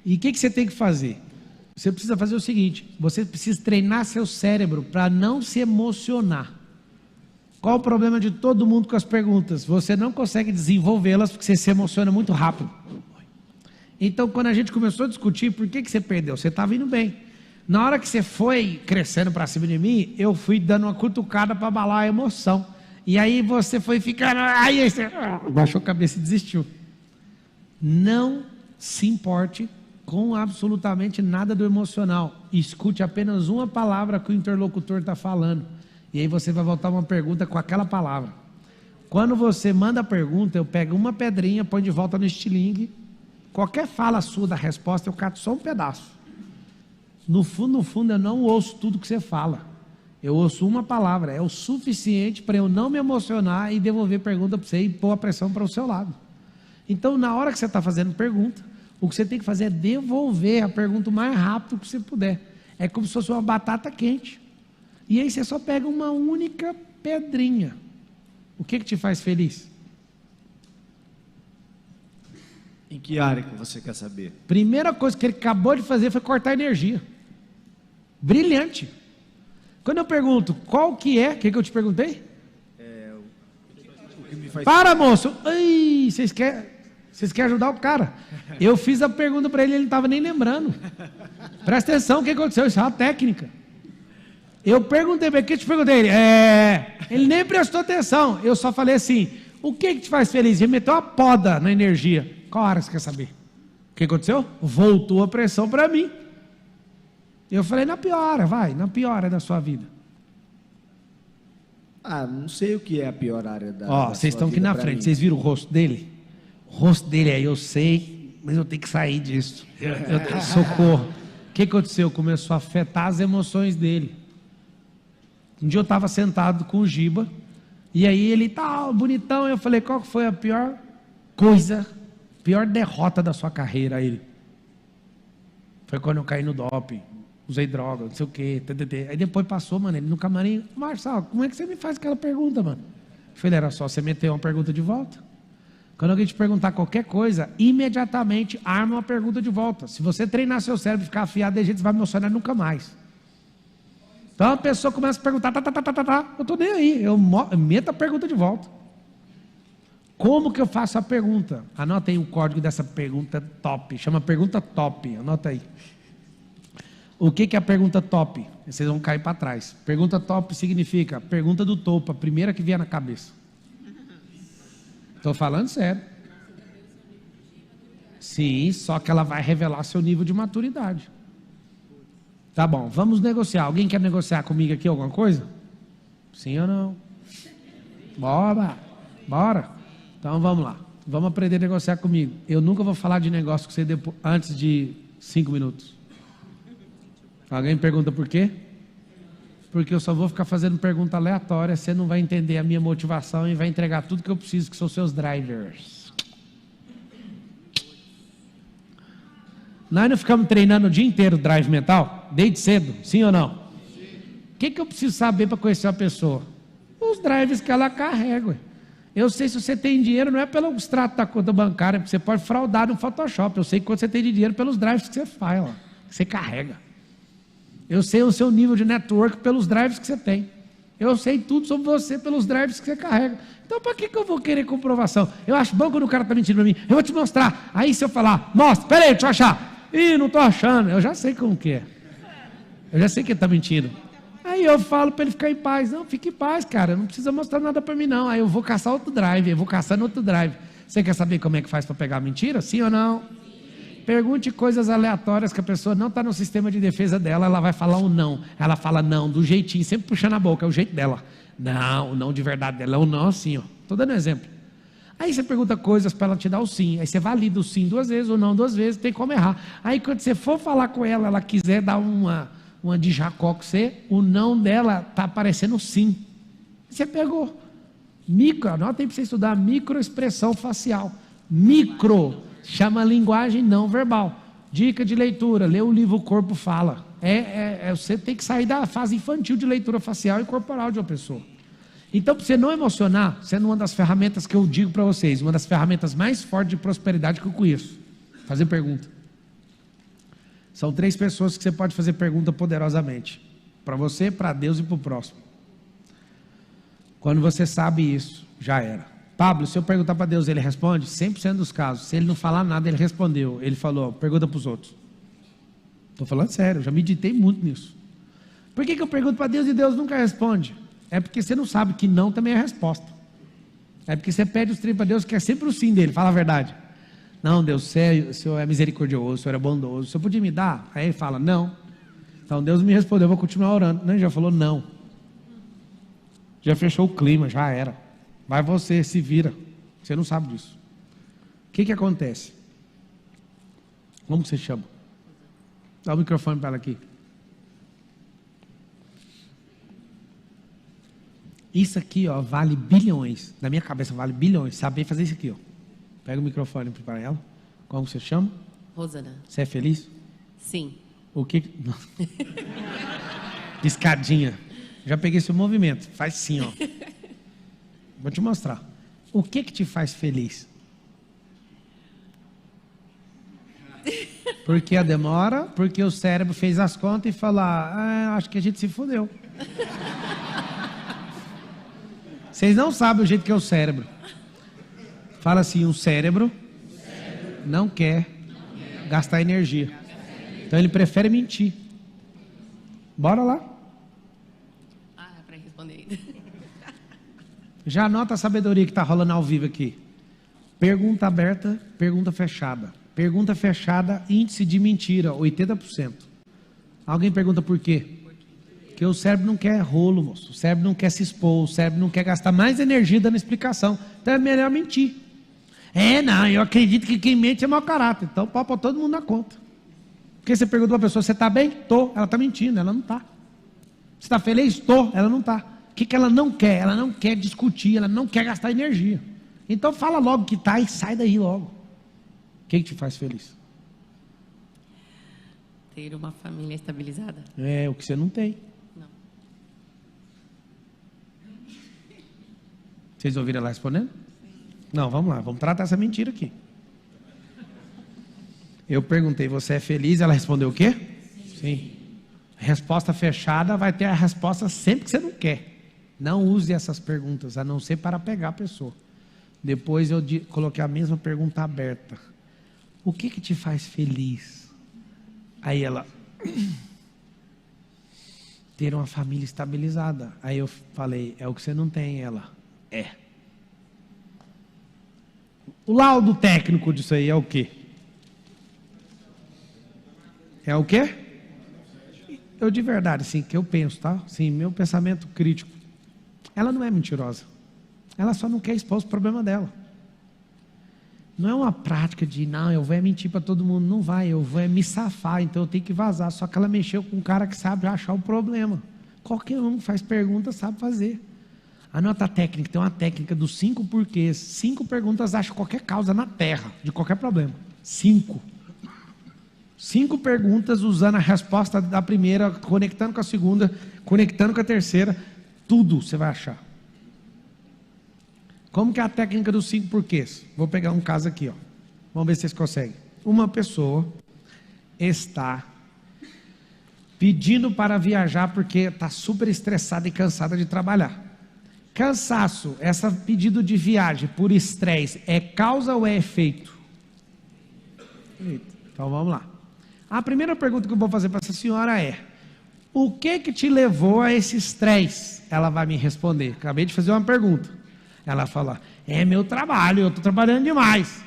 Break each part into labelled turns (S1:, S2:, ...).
S1: E o que você tem que fazer? Você precisa fazer o seguinte, você precisa treinar seu cérebro para não se emocionar. Qual o problema de todo mundo com as perguntas? Você não consegue desenvolvê-las porque você se emociona muito rápido. Então, quando a gente começou a discutir, por que você perdeu? Você estava indo bem. Na hora que você foi crescendo para cima de mim, eu fui dando uma cutucada para abalar a emoção. E aí você foi ficando... Aí você baixou a cabeça e desistiu. Não se importe com absolutamente nada do emocional. Escute apenas uma palavra que o interlocutor está falando. E aí você vai voltar uma pergunta com aquela palavra. Quando você manda a pergunta, eu pego uma pedrinha, põe de volta no estilingue. Qualquer fala sua da resposta, eu cato só um pedaço. No fundo, eu não ouço tudo que você fala. Eu ouço uma palavra. É o suficiente para eu não me emocionar e devolver pergunta para você e pôr a pressão para o seu lado. Então, na hora que você está fazendo pergunta, o que você tem que fazer é devolver a pergunta o mais rápido que você puder. É como se fosse uma batata quente. E aí você só pega uma única pedrinha. O que te faz feliz?
S2: Em que área que você quer saber?
S1: Primeira coisa que ele acabou de fazer foi cortar energia. Brilhante. Quando eu pergunto qual que é, o que eu te perguntei?
S2: O que me faz...
S1: Para, moço. Ai, vocês querem ajudar o cara? Eu fiz a pergunta para ele, ele não estava nem lembrando. Presta atenção, o que aconteceu? Isso é uma técnica. Eu perguntei para ele, o que eu te perguntei? Ele nem prestou atenção. Eu só falei assim, o que te faz feliz? Ele meteu uma poda na energia. Qual hora você quer saber? O que aconteceu? Voltou a pressão para mim. Eu falei, na pior área da sua vida.
S2: Não sei o que é a pior área da
S1: vocês estão aqui na frente, vocês viram o rosto dele? O rosto dele aí, eu sei, mas eu tenho que sair disso. Socorro. O que aconteceu? Começou a afetar as emoções dele. Um dia eu estava sentado com o Giba, e aí ele bonitão, eu falei, qual foi a pior coisa, pior derrota da sua carreira? Aí ele, foi quando eu caí no doping, usei droga, não sei o quê, Aí depois passou, mano, ele no camarim, Marçal, como é que você me faz aquela pergunta, mano? Eu falei, era só você meter uma pergunta de volta. Quando alguém te perguntar qualquer coisa, imediatamente arma uma pergunta de volta. Se você treinar seu cérebro e ficar afiado, de jeito, você vai me emocionar nunca mais. Então a pessoa começa a perguntar, eu estou nem aí, eu meto a pergunta de volta. Como que eu faço a pergunta? Anota aí o código dessa pergunta top, chama pergunta top, anota aí. O que é a pergunta top? Vocês vão cair para trás. Pergunta top significa pergunta do topo, a primeira que vier na cabeça. Estou falando sério. Sim, só que ela vai revelar seu nível de maturidade. Tá bom, vamos negociar. Alguém quer negociar comigo aqui alguma coisa? Sim ou não? Bora. Então vamos lá. Vamos aprender a negociar comigo. Eu nunca vou falar de negócio com você antes de 5 minutos. Alguém pergunta por quê? Porque eu só vou ficar fazendo pergunta aleatória, você não vai entender a minha motivação e vai entregar tudo que eu preciso, que são seus drivers. Nós não ficamos treinando o dia inteiro drive mental? Desde cedo, sim ou não? O que eu preciso saber para conhecer uma pessoa? Os drives que ela carrega. Eu sei se você tem dinheiro, não é pelo extrato da conta bancária, porque você pode fraudar no Photoshop. Eu sei quanto você tem de dinheiro pelos drives que você faz, que você carrega. Eu sei o seu nível de network pelos drives que você tem. Eu sei tudo sobre você pelos drives que você carrega. Então, para que eu vou querer comprovação? Eu acho bom quando o cara está mentindo para mim. Eu vou te mostrar. Aí, se eu falar, mostra, peraí, deixa eu achar. Ih, não estou achando. Eu já sei como que é. Eu já sei que ele está mentindo. Aí eu falo para ele ficar em paz. Não, fique em paz, cara. Não precisa mostrar nada para mim, não. Aí eu vou caçar outro drive. Eu vou caçando outro drive. Você quer saber como é que faz para pegar a mentira? Sim ou não? Pergunte coisas aleatórias que a pessoa não está no sistema de defesa dela, ela vai falar um não. Ela fala não, do jeitinho, sempre puxando a boca, é o jeito dela. Não, o não de verdade dela é o não assim, ó. Estou dando exemplo. Aí você pergunta coisas para ela te dar o sim. Aí você valida o sim 2 vezes, o não 2 vezes, tem como errar. Aí quando você for falar com ela, ela quiser dar uma de Jacó com você, o não dela está aparecendo sim. Você pegou. Anota aí para você estudar microexpressão facial. Chama linguagem não verbal. Dica de leitura, lê o livro O Corpo Fala. Você tem que sair da fase infantil de leitura facial e corporal de uma pessoa. Então, para você não emocionar, sendo uma das ferramentas que eu digo para vocês, uma das ferramentas mais fortes de prosperidade que eu conheço, fazer pergunta. São 3 pessoas que você pode fazer pergunta poderosamente. Para você, para Deus e para o próximo. Quando você sabe isso, já era. Pablo, se eu perguntar para Deus, ele responde? 100% dos casos. Se ele não falar nada, ele respondeu. Ele falou, pergunta para os outros. Estou falando sério, eu já meditei muito nisso. Por que eu pergunto para Deus e Deus nunca responde? É porque você não sabe que não também é a resposta. É porque você pede os três para Deus, que é sempre o sim dele, fala a verdade. Não, Deus, o Senhor é misericordioso, o Senhor é bondoso, o Senhor podia me dar? Aí ele fala, não. Então Deus me respondeu, eu vou continuar orando. Não, ele já falou não. Já fechou o clima, já era. Vai você, se vira. Você não sabe disso. O que acontece? Como você chama? Dá o microfone para ela aqui. Isso aqui, ó, vale bilhões. Na minha cabeça vale bilhões. Saber fazer isso aqui, ó. Pega o microfone para ela. Como você chama?
S3: Rosana.
S1: Você é feliz?
S3: Sim.
S1: O que? Piscadinha. Já peguei seu movimento. Faz sim, ó. Vou te mostrar. O que te faz feliz? Porque a demora, porque o cérebro fez as contas e falou, acho que a gente se fodeu. Vocês não sabem o jeito que é o cérebro. Fala assim, o cérebro não quer gastar energia. Então ele prefere mentir. Bora lá.
S3: É para responder ainda.
S1: Já anota a sabedoria que está rolando ao vivo aqui. Pergunta aberta, pergunta fechada. Pergunta fechada, índice de mentira, 80%. Alguém pergunta por quê? Porque o cérebro não quer rolo, moço. O cérebro não quer se expor, o cérebro não quer gastar mais energia dando explicação. Então é melhor mentir. Não, eu acredito que quem mente é mau caráter. Então pode pôr todo mundo na conta. Porque você pergunta para a pessoa, você está bem? Tô. Ela está mentindo, ela não está. Você está feliz? Tô. Ela não está. O que ela não quer? Ela não quer discutir, ela não quer gastar energia. Então fala logo que está e sai daí logo. O que te faz feliz?
S3: Ter uma família estabilizada.
S1: É o que você não tem.
S3: Não.
S1: Vocês ouviram ela respondendo? Não, vamos lá, vamos tratar essa mentira aqui. Eu perguntei, você é feliz? Ela respondeu o quê? Sim. Resposta fechada vai ter a resposta sempre que você não quer. Não use essas perguntas, a não ser para pegar a pessoa. Depois eu coloquei a mesma pergunta aberta. O que te faz feliz? Aí ela... ter uma família estabilizada. Aí eu falei, é o que você não tem. Ela, O laudo técnico disso aí é o quê? É o quê? Eu de verdade, assim, que eu penso, tá? Sim, meu pensamento crítico. Ela não é mentirosa. Ela só não quer expor os problemas dela. Não é uma prática de, não, eu vou mentir para todo mundo. Não vai, eu vou me safar, então eu tenho que vazar. Só que ela mexeu com um cara que sabe achar o problema. Qualquer um que faz pergunta sabe fazer. Anota a técnica, tem uma técnica dos 5 porquês. 5 perguntas acham qualquer causa na Terra, de qualquer problema. 5 perguntas usando a resposta da primeira, conectando com a segunda, conectando com a terceira. Tudo você vai achar. Como que é a técnica dos 5 porquês? Vou pegar um caso aqui, ó. Vamos ver se vocês conseguem. Uma pessoa está pedindo para viajar porque está super estressada e cansada de trabalhar. Cansaço, esse pedido de viagem por estresse, é causa ou é efeito? Então vamos lá. A primeira pergunta que eu vou fazer para essa senhora é: o que te levou a esse estresse? Ela vai me responder. Acabei de fazer uma pergunta. Ela fala, é meu trabalho, eu estou trabalhando demais.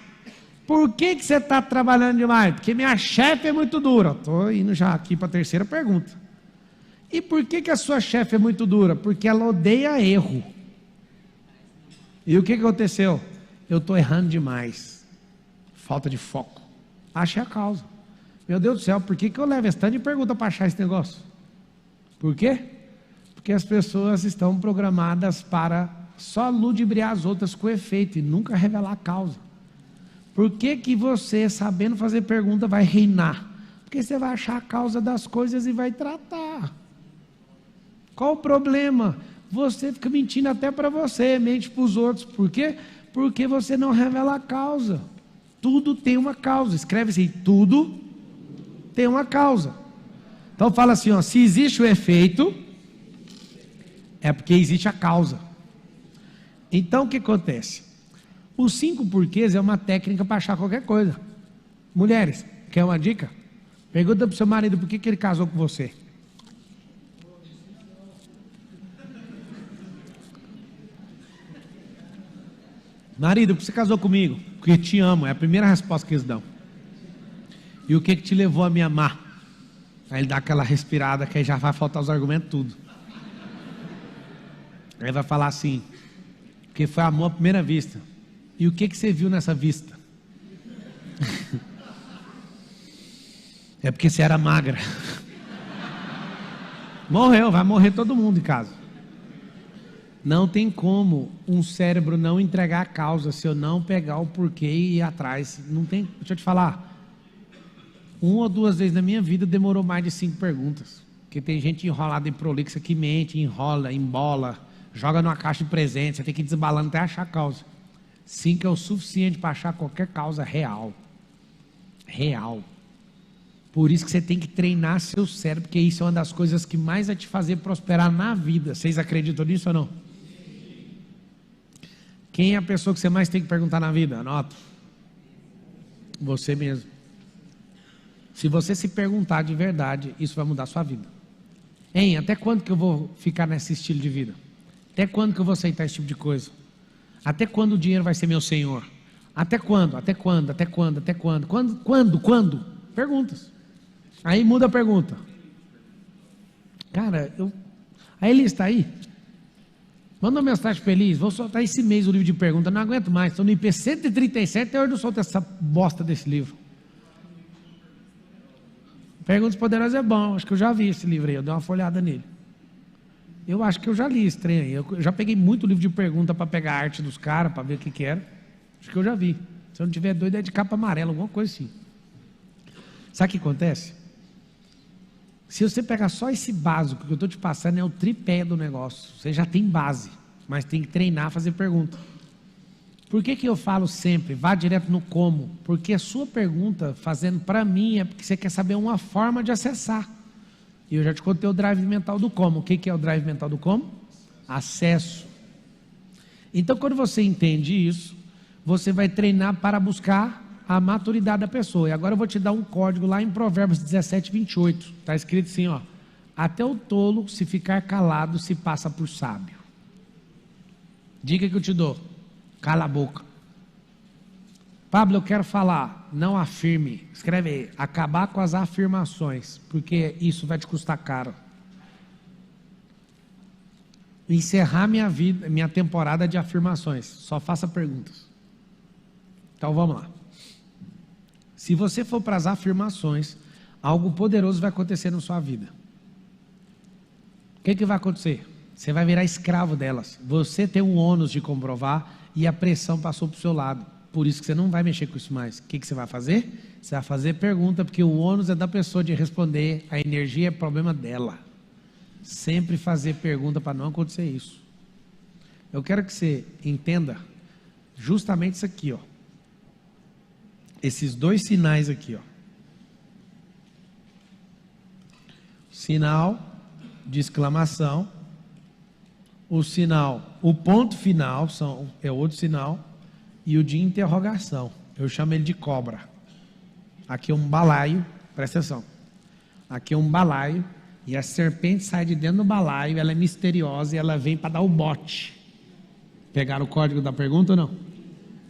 S1: Por que você está trabalhando demais? Porque minha chefe é muito dura. Estou indo já aqui para a terceira pergunta. E por que a sua chefe é muito dura? Porque ela odeia erro. E o que aconteceu? Eu estou errando demais. Falta de foco. Achei a causa. Meu Deus do céu, por que eu levo esse tanto de pergunta para achar esse negócio? Por quê? Porque as pessoas estão programadas para só ludibriar as outras com efeito e nunca revelar a causa. Por que você, sabendo fazer pergunta, vai reinar? Porque você vai achar a causa das coisas e vai tratar. Qual o problema? Você fica mentindo até para você, mente para os outros. Por quê? Porque você não revela a causa. Tudo tem uma causa. Escreve assim, tudo tem uma causa. Então fala assim, ó, se existe o efeito, é porque existe a causa. Então o que acontece? Os 5 porquês é uma técnica para achar qualquer coisa. Mulheres, quer uma dica? Pergunta para o seu marido por que ele casou com você. Marido, por que você casou comigo? Porque te amo, é a primeira resposta que eles dão. E o que te levou a me amar? Aí ele dá aquela respirada que aí já vai faltar os argumentos tudo. Aí vai falar assim, porque foi amor à primeira vista. E o que você viu nessa vista? É porque você era magra. Morreu, vai morrer todo mundo em casa. Não tem como um cérebro não entregar a causa se eu não pegar o porquê e ir atrás. Não tem, deixa eu te falar. 1 ou 2 vezes na minha vida demorou mais de 5 perguntas. Porque tem gente enrolada em prolixa que mente, enrola, embola, joga numa caixa de presente, você tem que ir desbalando até achar a causa. 5 é o suficiente para achar qualquer causa real. Real. Por isso que você tem que treinar seu cérebro, porque isso é uma das coisas que mais vai te fazer prosperar na vida. Vocês acreditam nisso ou não? Quem é a pessoa que você mais tem que perguntar na vida? Anota. Você mesmo. Se você se perguntar de verdade, isso vai mudar a sua vida. Hein, até quando que eu vou ficar nesse estilo de vida? Até quando que eu vou aceitar esse tipo de coisa? Até quando o dinheiro vai ser meu senhor? Até quando? Até quando? Até quando? Até quando? Quando? Perguntas. Aí muda a pergunta. Cara, a Elis está aí? Manda uma mensagem feliz. Vou soltar esse mês o livro de perguntas. Não aguento mais. Estou no IP 137 até hoje não solto essa bosta desse livro. Perguntas Poderosas é bom. Acho que eu já vi esse livro aí. Eu dei uma folhada nele. Eu acho que eu já li esse trem aí. Eu já peguei muito livro de pergunta para pegar a arte dos caras, para ver o que era. Acho que eu já vi. Se eu não tiver doido, é de capa amarela, alguma coisa assim. Sabe o que acontece? Se você pegar só esse básico que eu estou te passando, é o tripé do negócio. Você já tem base, mas tem que treinar a fazer pergunta. Por que eu falo sempre, vá direto no como? Porque a sua pergunta, fazendo para mim, é porque você quer saber uma forma de acessar. E eu já te contei o drive mental do como. O que é o drive mental do como? Acesso. Então, quando você entende isso, você vai treinar para buscar a maturidade da pessoa. E agora eu vou te dar um código lá em Provérbios 17, 28. Está escrito assim, ó. Até o tolo, se ficar calado, se passa por sábio. Dica que eu te dou. Cala a boca. Pablo, eu quero falar. Não afirme. Escreve aí. Acabar com as afirmações. Porque isso vai te custar caro. Encerrar minha vida, minha temporada de afirmações. Só faça perguntas. Então vamos lá. Se você for para as afirmações, algo poderoso vai acontecer na sua vida. O que vai acontecer? Você vai virar escravo delas. Você tem o ônus de comprovar e a pressão passou para o seu lado. Por isso que você não vai mexer com isso mais. O que você vai fazer? Você vai fazer pergunta, porque o ônus é da pessoa de responder, a energia é problema dela. Sempre fazer pergunta para não acontecer isso. Eu quero que você entenda justamente isso aqui, ó. Esses 2 sinais aqui, ó. Sinal de exclamação, o sinal, o ponto final é outro sinal, e o de interrogação. Eu chamo ele de cobra. Aqui é um balaio, presta atenção. Aqui é um balaio, e a serpente sai de dentro do balaio, ela é misteriosa e ela vem para dar o bote. Pegaram o código da pergunta ou não?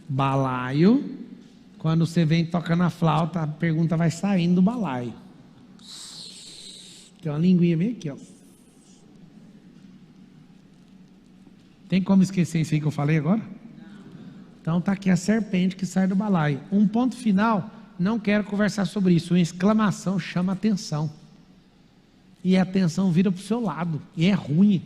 S1: Balaio. Quando você vem tocando a flauta, a pergunta vai saindo do balaio. Tem uma linguinha bem aqui, ó. Tem como esquecer isso aí que eu falei agora? Então está aqui a serpente que sai do balaio. Um ponto final, não quero conversar sobre isso. Uma exclamação chama atenção. E a atenção vira para o seu lado. E é ruim.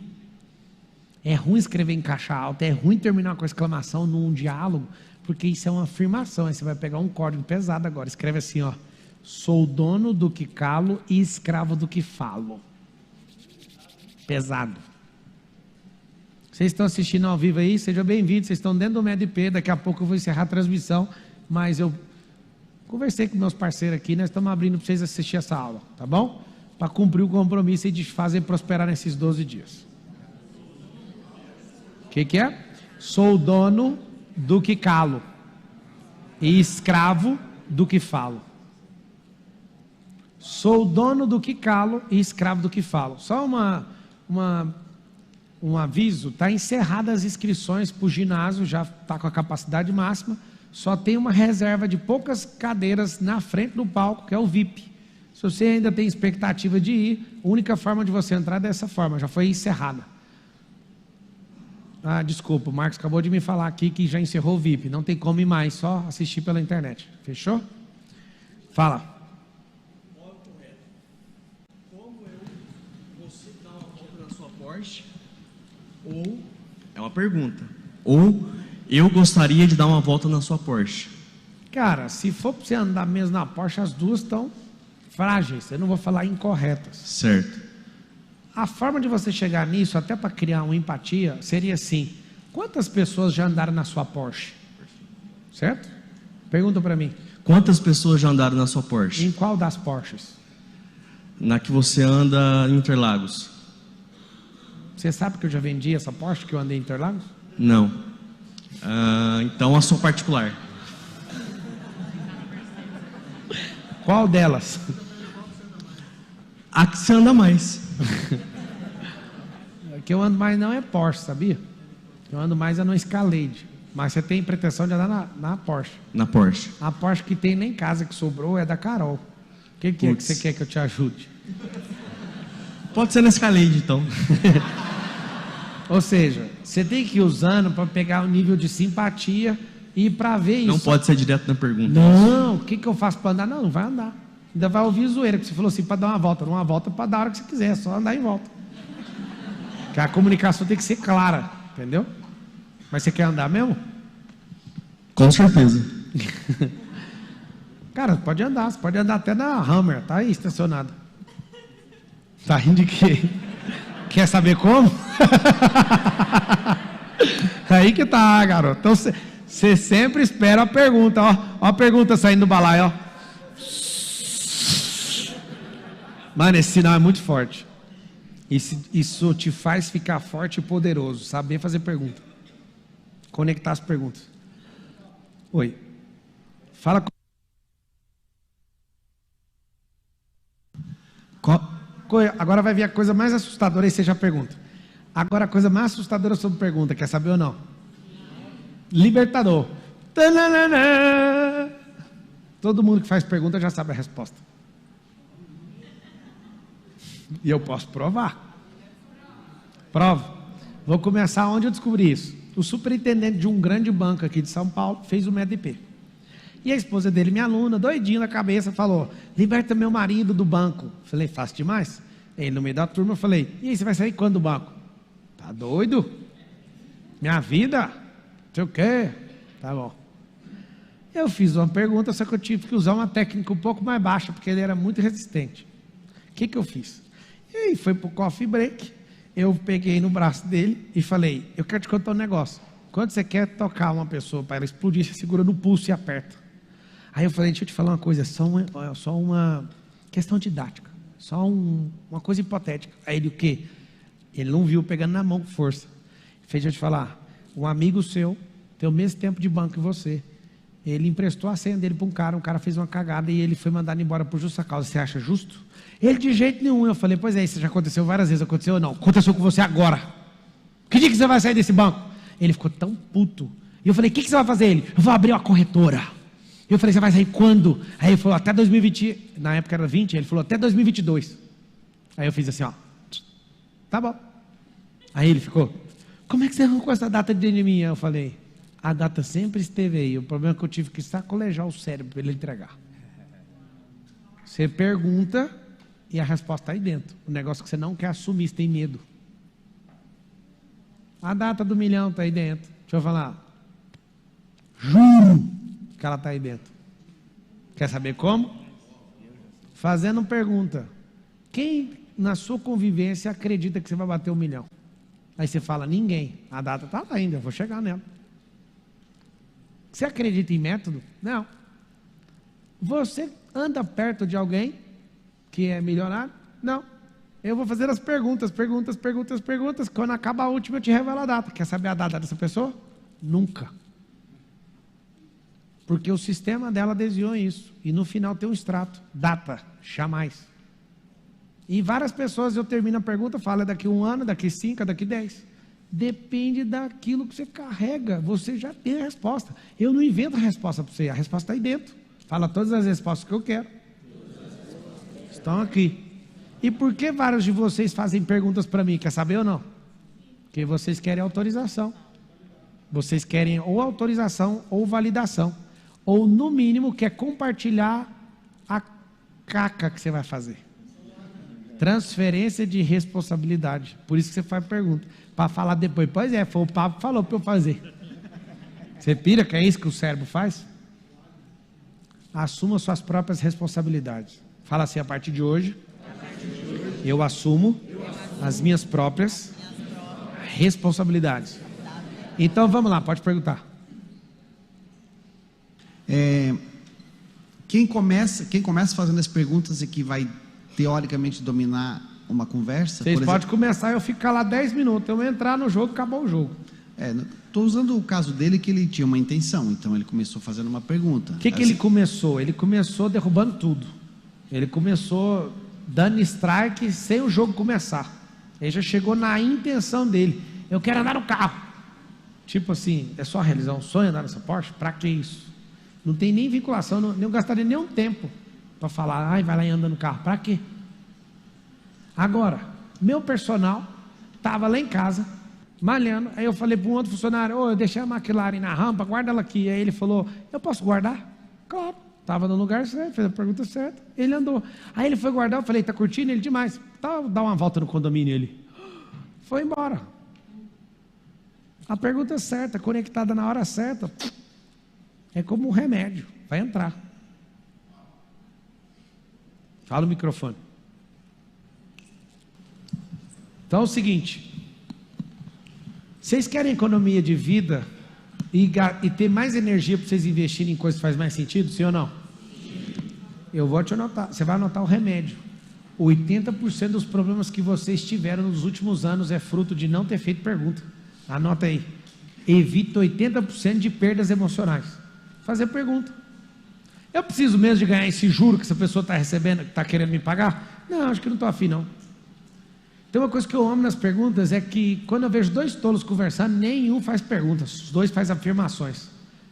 S1: É ruim escrever em caixa alta, é ruim terminar com a exclamação num diálogo, porque isso é uma afirmação. Aí você vai pegar um código pesado agora. Escreve assim, ó. Sou dono do que calo e escravo do que falo. Pesado. Vocês estão assistindo ao vivo aí? Sejam bem-vindos. Vocês estão dentro do MEDP. Daqui a pouco eu vou encerrar a transmissão. Mas eu Conversei com meus parceiros aqui, nós estamos abrindo para vocês assistir essa aula, tá bom? Para cumprir o compromisso e de fazer prosperar nesses 12 dias. O que é? Sou dono do que calo e escravo do que falo. Sou dono do que calo e escravo do que falo. Só um aviso, está encerradas as inscrições para o ginásio, já está com a capacidade máxima, só tem uma reserva de poucas cadeiras na frente do palco, que é o VIP. Se você ainda tem expectativa de ir, a única forma de você entrar é dessa forma, já foi encerrada. Ah, desculpa, o Marcos acabou de me falar aqui que já encerrou o VIP, não tem como ir mais, só assistir pela internet. Fechou? Fala.
S4: Ou, é uma pergunta, ou eu gostaria de dar uma volta na sua Porsche.
S1: Cara, se for para você andar mesmo na Porsche, as duas estão frágeis, eu não vou falar incorretas.
S4: Certo.
S1: A forma de você chegar nisso, até para criar uma empatia, seria assim: quantas pessoas já andaram na sua Porsche? Certo? Pergunta para mim.
S4: Quantas pessoas já andaram na sua Porsche?
S1: Em qual das Porsches?
S4: Na que você anda em Interlagos.
S1: Você sabe que eu já vendi essa Porsche que eu andei em Interlagos?
S4: Não. Então a sua particular.
S1: Qual delas?
S4: A que você anda mais.
S1: A que eu ando mais não é Porsche, sabia? Eu ando mais é no Escalade. Mas você tem pretensão de andar na Porsche.
S4: Na Porsche.
S1: A Porsche que tem nem casa que sobrou é da Carol. O que é que você quer que eu te ajude?
S4: Pode ser na Escalade, então.
S1: Ou seja, você tem que ir usando para pegar o nível de simpatia e para ver isso.
S4: Não pode ser direto na pergunta.
S1: Não, o que eu faço para andar? Não, não vai andar. Ainda vai ouvir zoeira, que você falou assim, para dar uma volta. Uma volta para dar a hora que você quiser, é só andar em volta. Que a comunicação tem que ser clara, entendeu? Mas você quer andar mesmo?
S4: Com certeza.
S1: Cara, pode andar, você pode andar até na Hammer, tá aí estacionado. Tá rindo de quê? Quer saber como? Aí que tá, garoto. Então você sempre espera a pergunta, ó. Ó a pergunta saindo do balaio, ó. Mano, esse sinal é muito forte. Isso te faz ficar forte e poderoso. Saber fazer pergunta. Conectar as perguntas. Oi. Fala com... Agora vai vir a coisa mais assustadora, aí você já pergunta. Agora a coisa mais assustadora sobre pergunta, quer saber ou não? Libertador. Tananana. Todo mundo que faz pergunta já sabe a resposta. E eu posso provar. Prova. Vou começar onde eu descobri isso. O superintendente de um grande banco aqui de São Paulo fez o MEDP. E a esposa dele, minha aluna, doidinha na cabeça, falou: liberta meu marido do banco. Falei, fácil demais. Ele no meio da turma, eu falei: e aí, você vai sair quando do banco? Tá doido? Minha vida? Não sei o quê. Tá bom. Eu fiz uma pergunta, só que eu tive que usar uma técnica um pouco mais baixa, porque ele era muito resistente. O que eu fiz? E aí, foi pro coffee break, eu peguei no braço dele e falei: eu quero te contar um negócio. Quando você quer tocar uma pessoa para ela explodir, você segura no pulso e aperta. Aí eu falei: deixa eu te falar uma coisa, só uma questão didática, só uma coisa hipotética. Aí ele, o quê? Ele não viu pegando na mão com força. Fez eu te falar: um amigo seu tem o mesmo tempo de banco que você. Ele emprestou a senha dele para um cara fez uma cagada e ele foi mandado embora por justa causa. Você acha justo? Ele, de jeito nenhum. Eu falei: pois é, isso já aconteceu várias vezes. Aconteceu ou não? Aconteceu com você agora. Que dia que você vai sair desse banco? Ele ficou tão puto. E eu falei: o que você vai fazer? Ele: eu vou abrir uma corretora. Eu falei: você vai sair quando? Aí ele falou: até 2020, na época era 20, ele falou: até 2022. Aí eu fiz assim, ó. Tá bom. Aí ele ficou: como é que você arrancou essa data de mim? Eu falei: a data sempre esteve aí. O problema é que eu tive que sacolejar o cérebro para ele entregar. Você pergunta e a resposta está aí dentro. O negócio que você não quer assumir, você tem medo. A data do milhão está aí dentro. Deixa eu falar. Juro que ela está aí dentro. Quer saber como? Fazendo pergunta. Quem na sua convivência acredita que você vai bater 1 milhão? Aí você fala: ninguém. A data está lá ainda, eu vou chegar nela. Você acredita em método? Não. Você anda perto de alguém que é milionário? Não. Eu vou fazer as perguntas. Quando acaba a última, eu te revelo a data. Quer saber a data dessa pessoa? Nunca. Porque o sistema dela desenhou isso. E no final tem um extrato. Data, jamais. E várias pessoas, eu termino a pergunta, falo, é daqui 1 ano, daqui 5, daqui 10. Depende daquilo que você carrega. Você já tem a resposta. Eu não invento a resposta para você. A resposta está aí dentro. Fala todas as respostas que eu quero. Estão aqui. E por que vários de vocês fazem perguntas para mim? Quer saber ou não? Porque vocês querem autorização. Vocês querem ou autorização ou validação. Ou, no mínimo, quer compartilhar a caca que você vai fazer. Transferência de responsabilidade. Por isso que você faz pergunta. Para falar depois. Pois é, foi o papo que falou para eu fazer. Você pira que é isso que o cérebro faz? Assuma suas próprias responsabilidades. Fala assim, a partir de hoje, eu assumo as minhas próprias responsabilidades. Então vamos lá, pode perguntar.
S5: Quem começa fazendo as perguntas e que vai teoricamente dominar uma conversa.
S1: Vocês podem começar, eu ficar lá 10 minutos, eu entrar no jogo, acabou o jogo.
S5: Estou usando o caso dele que ele tinha uma intenção, então ele começou fazendo uma pergunta.
S1: O que ele começou? Ele começou derrubando tudo. Ele começou dando strike sem o jogo começar. Ele já chegou na intenção dele. Eu quero andar no carro. Tipo assim, é só realizar um sonho andar nessa Porsche? Para que isso? Não tem nem vinculação, não gastaria nenhum tempo para falar, vai lá e anda no carro. Para quê? Agora, meu personal estava lá em casa, malhando. Aí eu falei para um outro funcionário, eu deixei a McLaren na rampa, guarda ela aqui. Aí ele falou, eu posso guardar? Claro. Estava no lugar certo, fez a pergunta certa, ele andou. Aí ele foi guardar, eu falei, tá curtindo? Ele, demais. Tá, dá uma volta no condomínio, ele foi embora. A pergunta é certa, conectada na hora certa, é como um remédio, vai entrar. Fala o microfone. Então é o seguinte, vocês querem economia de vida e ter mais energia para vocês investirem em coisas que fazem mais sentido, sim ou não? Sim. Eu vou te anotar, você vai anotar o remédio. 80% dos problemas que vocês tiveram nos últimos anos é fruto de não ter feito pergunta. Anota aí. Evita 80% de perdas emocionais. Fazer pergunta. Eu preciso mesmo de ganhar esse juro que essa pessoa está recebendo, que está querendo me pagar? Não, acho que não estou afim não. Tem uma coisa que eu amo nas perguntas, é que quando eu vejo 2 tolos conversando, nenhum faz perguntas, os 2 fazem afirmações.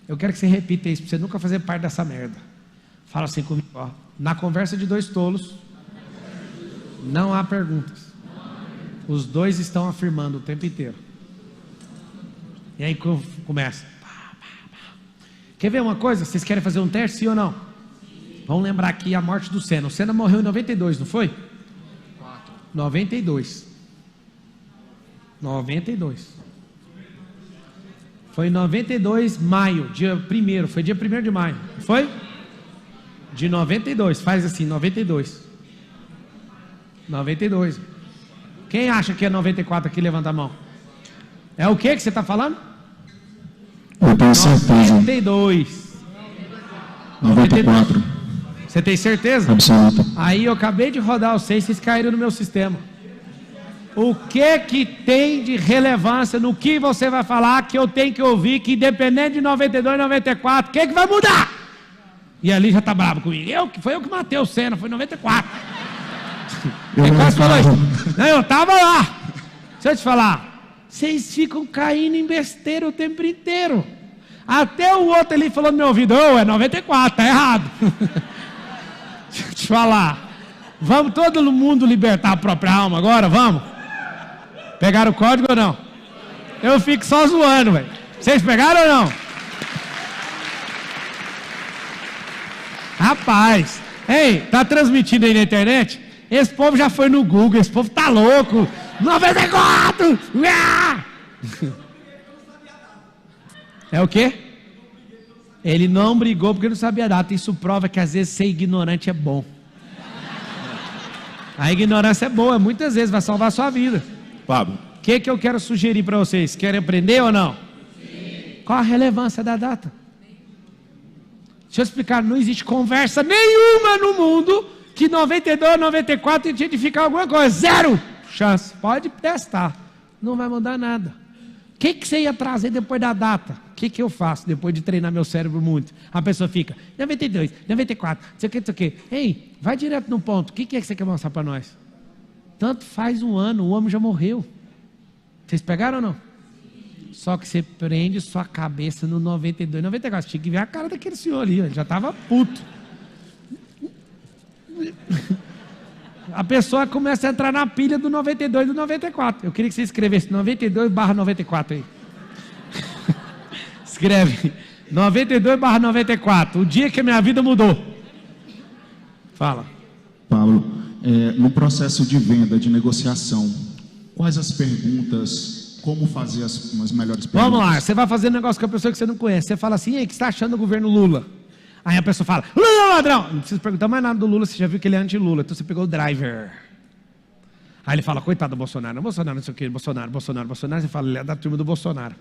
S1: Eu quero que você repita isso, para você nunca fazer parte dessa merda. Fala assim comigo, ó. Na conversa de 2 tolos, não há perguntas. Os 2 estão afirmando o tempo inteiro. E aí começa. Quer ver uma coisa? Vocês querem fazer um teste, sim ou não? Vamos lembrar aqui a morte do Senna. O Senna morreu em 92, não foi? 92. Foi em 92, maio, dia 1º, foi dia 1º de maio, foi? De 92, faz assim, 92. Quem acha que é 94 aqui, levanta a mão. É o que você está falando?
S6: Eu tenho certeza.
S1: 94. Você tem certeza?
S6: Absoluta.
S1: Aí eu acabei de rodar os 6, vocês caíram no meu sistema. O que tem de relevância no que você vai falar, que eu tenho que ouvir, que independente de 92, 94, o que vai mudar? E ali já está bravo comigo. Foi eu que matei o Senna, foi em 94. Ele quase falou isso. Não, eu estava lá. Deixa eu te falar. Vocês ficam caindo em besteira o tempo inteiro. Até o outro ali falou no meu ouvido, é 94, tá errado. Deixa eu te falar. Vamos todo mundo libertar a própria alma agora, vamos? Pegaram o código ou não? Eu fico só zoando, velho. Vocês pegaram ou não? Rapaz, ei, tá transmitindo aí na internet? Esse povo já foi no Google, esse povo tá louco. 94! É o quê? Ele não brigou porque não sabia a data. Isso prova que às vezes ser ignorante é bom. A ignorância é boa, muitas vezes vai salvar a sua vida.
S6: Pablo.
S1: O que eu quero sugerir para vocês? Querem aprender ou não? Sim. Qual a relevância da data? Deixa eu explicar, não existe conversa nenhuma no mundo que 92, 94 identificar alguma coisa. Zero chance. Pode testar. Não vai mudar nada. O que você ia trazer depois da data? O que eu faço depois de treinar meu cérebro muito? A pessoa fica, 92, 94, não sei o que. Ei, vai direto no ponto. O que é que você quer mostrar para nós? Tanto faz um ano, o homem já morreu. Vocês pegaram ou não? Só que você prende sua cabeça no 92, 94. Tinha que ver a cara daquele senhor ali, ele já estava puto. A pessoa começa a entrar na pilha do 92 e do 94. Eu queria que você escrevesse 92/94 aí. Escreve 92/94. O dia que a minha vida mudou. Fala.
S6: Pablo, no processo de venda, de negociação, quais as perguntas, como fazer as melhores perguntas?
S1: Vamos lá, você vai fazer um negócio com a pessoa que você não conhece. Você fala assim, e aí, o que você está achando do governo Lula? Aí a pessoa fala, Lula é ladrão. Não precisa perguntar mais nada do Lula, você já viu que ele é anti-Lula. Então você pegou o driver. Aí ele fala, coitado do Bolsonaro, não sei o que, Bolsonaro. Você fala, ele é da turma do Bolsonaro.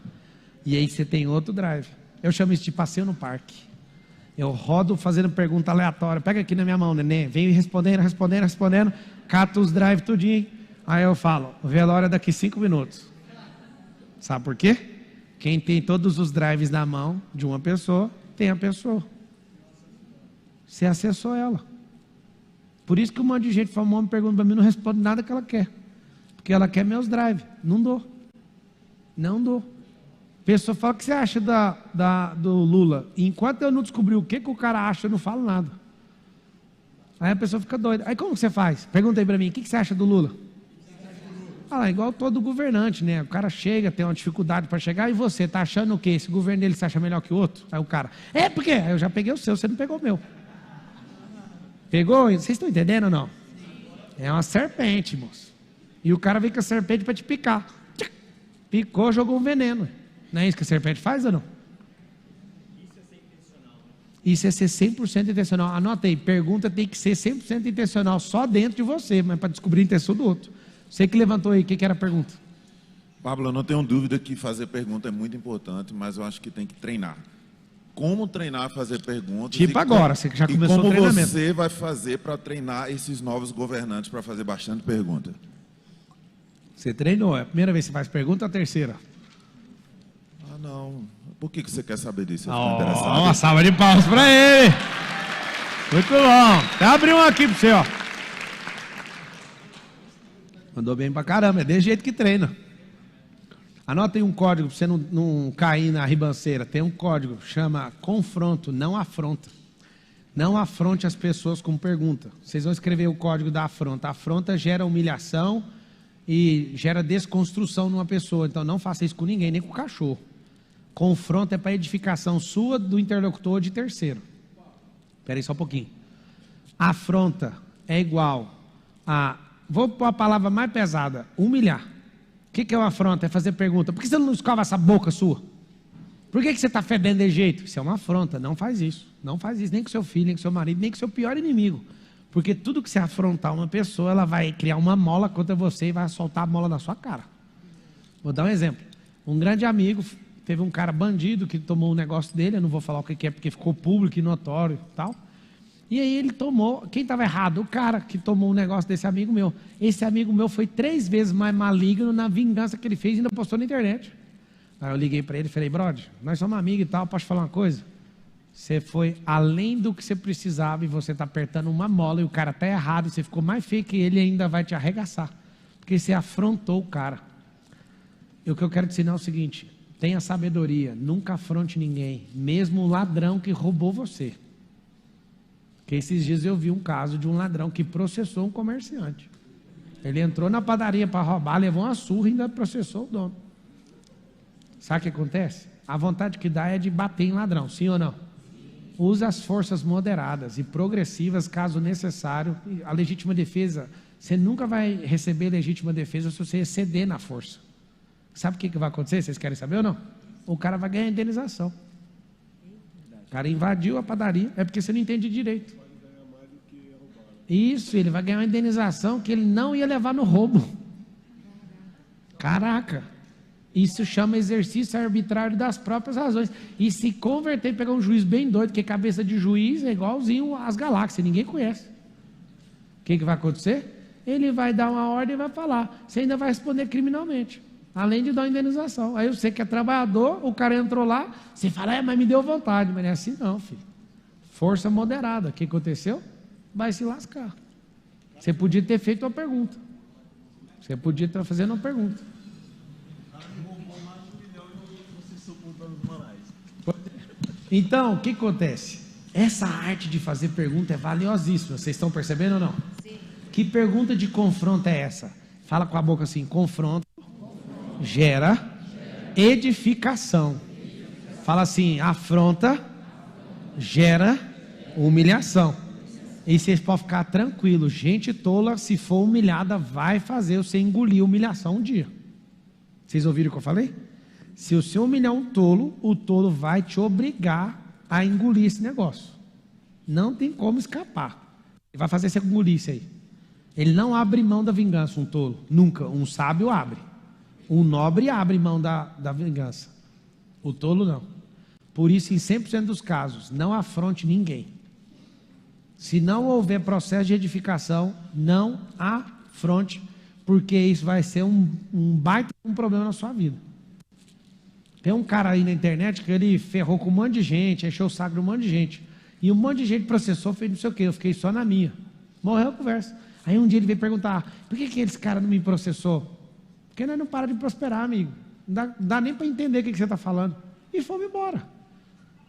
S1: E aí você tem outro drive. Eu chamo isso de passeio no parque. Eu rodo fazendo pergunta aleatória. Pega aqui na minha mão, neném. Venho respondendo. Cato os drives tudinho. Aí eu falo, o velório é daqui 5 minutos. Sabe por quê? Quem tem todos os drives na mão de uma pessoa, tem a pessoa. Você acessou ela. Por isso que um monte de gente famosa me pergunta para mim, não responde nada que ela quer. Porque ela quer meus drives. Não dou. A pessoa fala, o que você acha do Lula? E enquanto eu não descobri o que o cara acha, eu não falo nada. Aí a pessoa fica doida. Aí como que você faz? Pergunta aí para mim, o que você acha do Lula? Ah, igual todo governante, né? O cara chega, tem uma dificuldade para chegar, e você está achando o quê? Esse governo dele se acha melhor que o outro? Aí o cara, por quê? Aí eu já peguei o seu, você não pegou o meu. Pegou? Vocês estão entendendo ou não? É uma serpente, moço. E o cara vem com a serpente para te picar. Picou, jogou um veneno. Não é isso que a serpente faz ou não? Isso é ser 100% intencional. Anota aí, pergunta tem que ser 100% intencional, só dentro de você, mas para descobrir a intenção do outro. Você que levantou aí, o que era a pergunta?
S7: Pablo, eu não tenho dúvida que fazer pergunta é muito importante, mas eu acho que tem que treinar. Como treinar, fazer perguntas?
S1: Tipo agora, você que já começou o treinamento.
S7: Como você vai fazer para treinar esses novos governantes para fazer bastante pergunta?
S1: Você treinou, é a primeira vez que você faz pergunta ou a terceira?
S7: Ah, não. Por que você quer saber disso? Eu fico interessado.
S1: Uma salva de palmas para ele. Muito bom. Até abrir um aqui para você, ó. Mandou bem pra caramba, é desse jeito que treina. Anota aí um código para você não cair na ribanceira. Tem um código, chama confronto, não afronta. Não afronte as pessoas com pergunta. Vocês vão escrever o código da afronta. A afronta gera humilhação e gera desconstrução numa pessoa. Então não faça isso com ninguém, nem com o cachorro. Confronto é para edificação sua, do interlocutor, de terceiro. Espera aí só um pouquinho. Afronta é igual a... Vou pôr a palavra mais pesada, humilhar. O que é uma afronta? É fazer pergunta. Por que você não escova essa boca sua? Por que você está fedendo de jeito? Isso é uma afronta, não faz isso. Não faz isso nem com seu filho, nem com seu marido, nem com seu pior inimigo. Porque tudo que você afrontar uma pessoa, ela vai criar uma mola contra você e vai soltar a mola na sua cara. Vou dar um exemplo. Um grande amigo, teve um cara bandido que tomou um negócio dele, eu não vou falar o que é porque ficou público e notório e tal. E aí ele tomou, quem estava errado? O cara que tomou um negócio desse amigo meu. Esse amigo meu foi 3 vezes mais maligno na vingança que ele fez e ainda postou na internet. Aí eu liguei para ele e falei, brother, nós somos amigos e tal, posso falar uma coisa? Você foi além do que você precisava e você está apertando uma mola e o cara está errado e você ficou mais feio que ele e ainda vai te arregaçar. Porque você afrontou o cara. E o que eu quero te ensinar é o seguinte, tenha sabedoria, nunca afronte ninguém, mesmo o ladrão que roubou você. Porque esses dias eu vi um caso de um ladrão que processou um comerciante. Ele entrou na padaria para roubar, levou uma surra e ainda processou o dono. Sabe o que acontece? A vontade que dá é de bater em ladrão, sim ou não? Usa as forças moderadas e progressivas, caso necessário. A legítima defesa, você nunca vai receber legítima defesa se você exceder na força. Sabe o que vai acontecer? Vocês querem saber ou não? O cara vai ganhar indenização. O cara invadiu a padaria, é porque você não entende direito. Isso, ele vai ganhar uma indenização que ele não ia levar no roubo. Caraca! Isso chama exercício arbitrário das próprias razões. E se converter e pegar um juiz bem doido, porque cabeça de juiz é igualzinho às galáxias, ninguém conhece. O que vai acontecer? Ele vai dar uma ordem e vai falar. Você ainda vai responder criminalmente, além de dar uma indenização. Aí você que é trabalhador, o cara entrou lá, você fala, mas me deu vontade. Mas não é assim não, filho. Força moderada. O que aconteceu? Vai se lascar. Você podia ter feito uma pergunta. Você podia estar fazendo uma pergunta. Então, o que acontece? Essa arte de fazer pergunta é valiosíssima. Vocês estão percebendo ou não? Sim. Que pergunta de confronto é essa? Fala com a boca assim: confronto gera edificação. Fala assim: afronta gera humilhação. E vocês podem ficar tranquilos. Gente tola, se for humilhada, vai fazer você engolir a humilhação um dia. Vocês ouviram o que eu falei? Se você humilhar um tolo, o tolo vai te obrigar a engolir esse negócio. Não tem como escapar. Ele vai fazer você engolir isso aí. Ele não abre mão da vingança, um tolo. Nunca. Um sábio abre. Um nobre abre mão da vingança. O tolo não. Por isso, em 100% dos casos, não afronte ninguém. Se não houver processo de edificação, não afronte, porque isso vai ser um baita problema na sua vida. Tem um cara aí na internet que ele ferrou com um monte de gente, encheu o saco de um monte de gente. E um monte de gente processou, fez não sei o quê, eu fiquei só na minha. Morreu a conversa. Aí um dia ele veio perguntar, por que esse cara não me processou? Porque nós não para de prosperar, amigo. Não dá nem para entender o que você está falando. E fomos embora.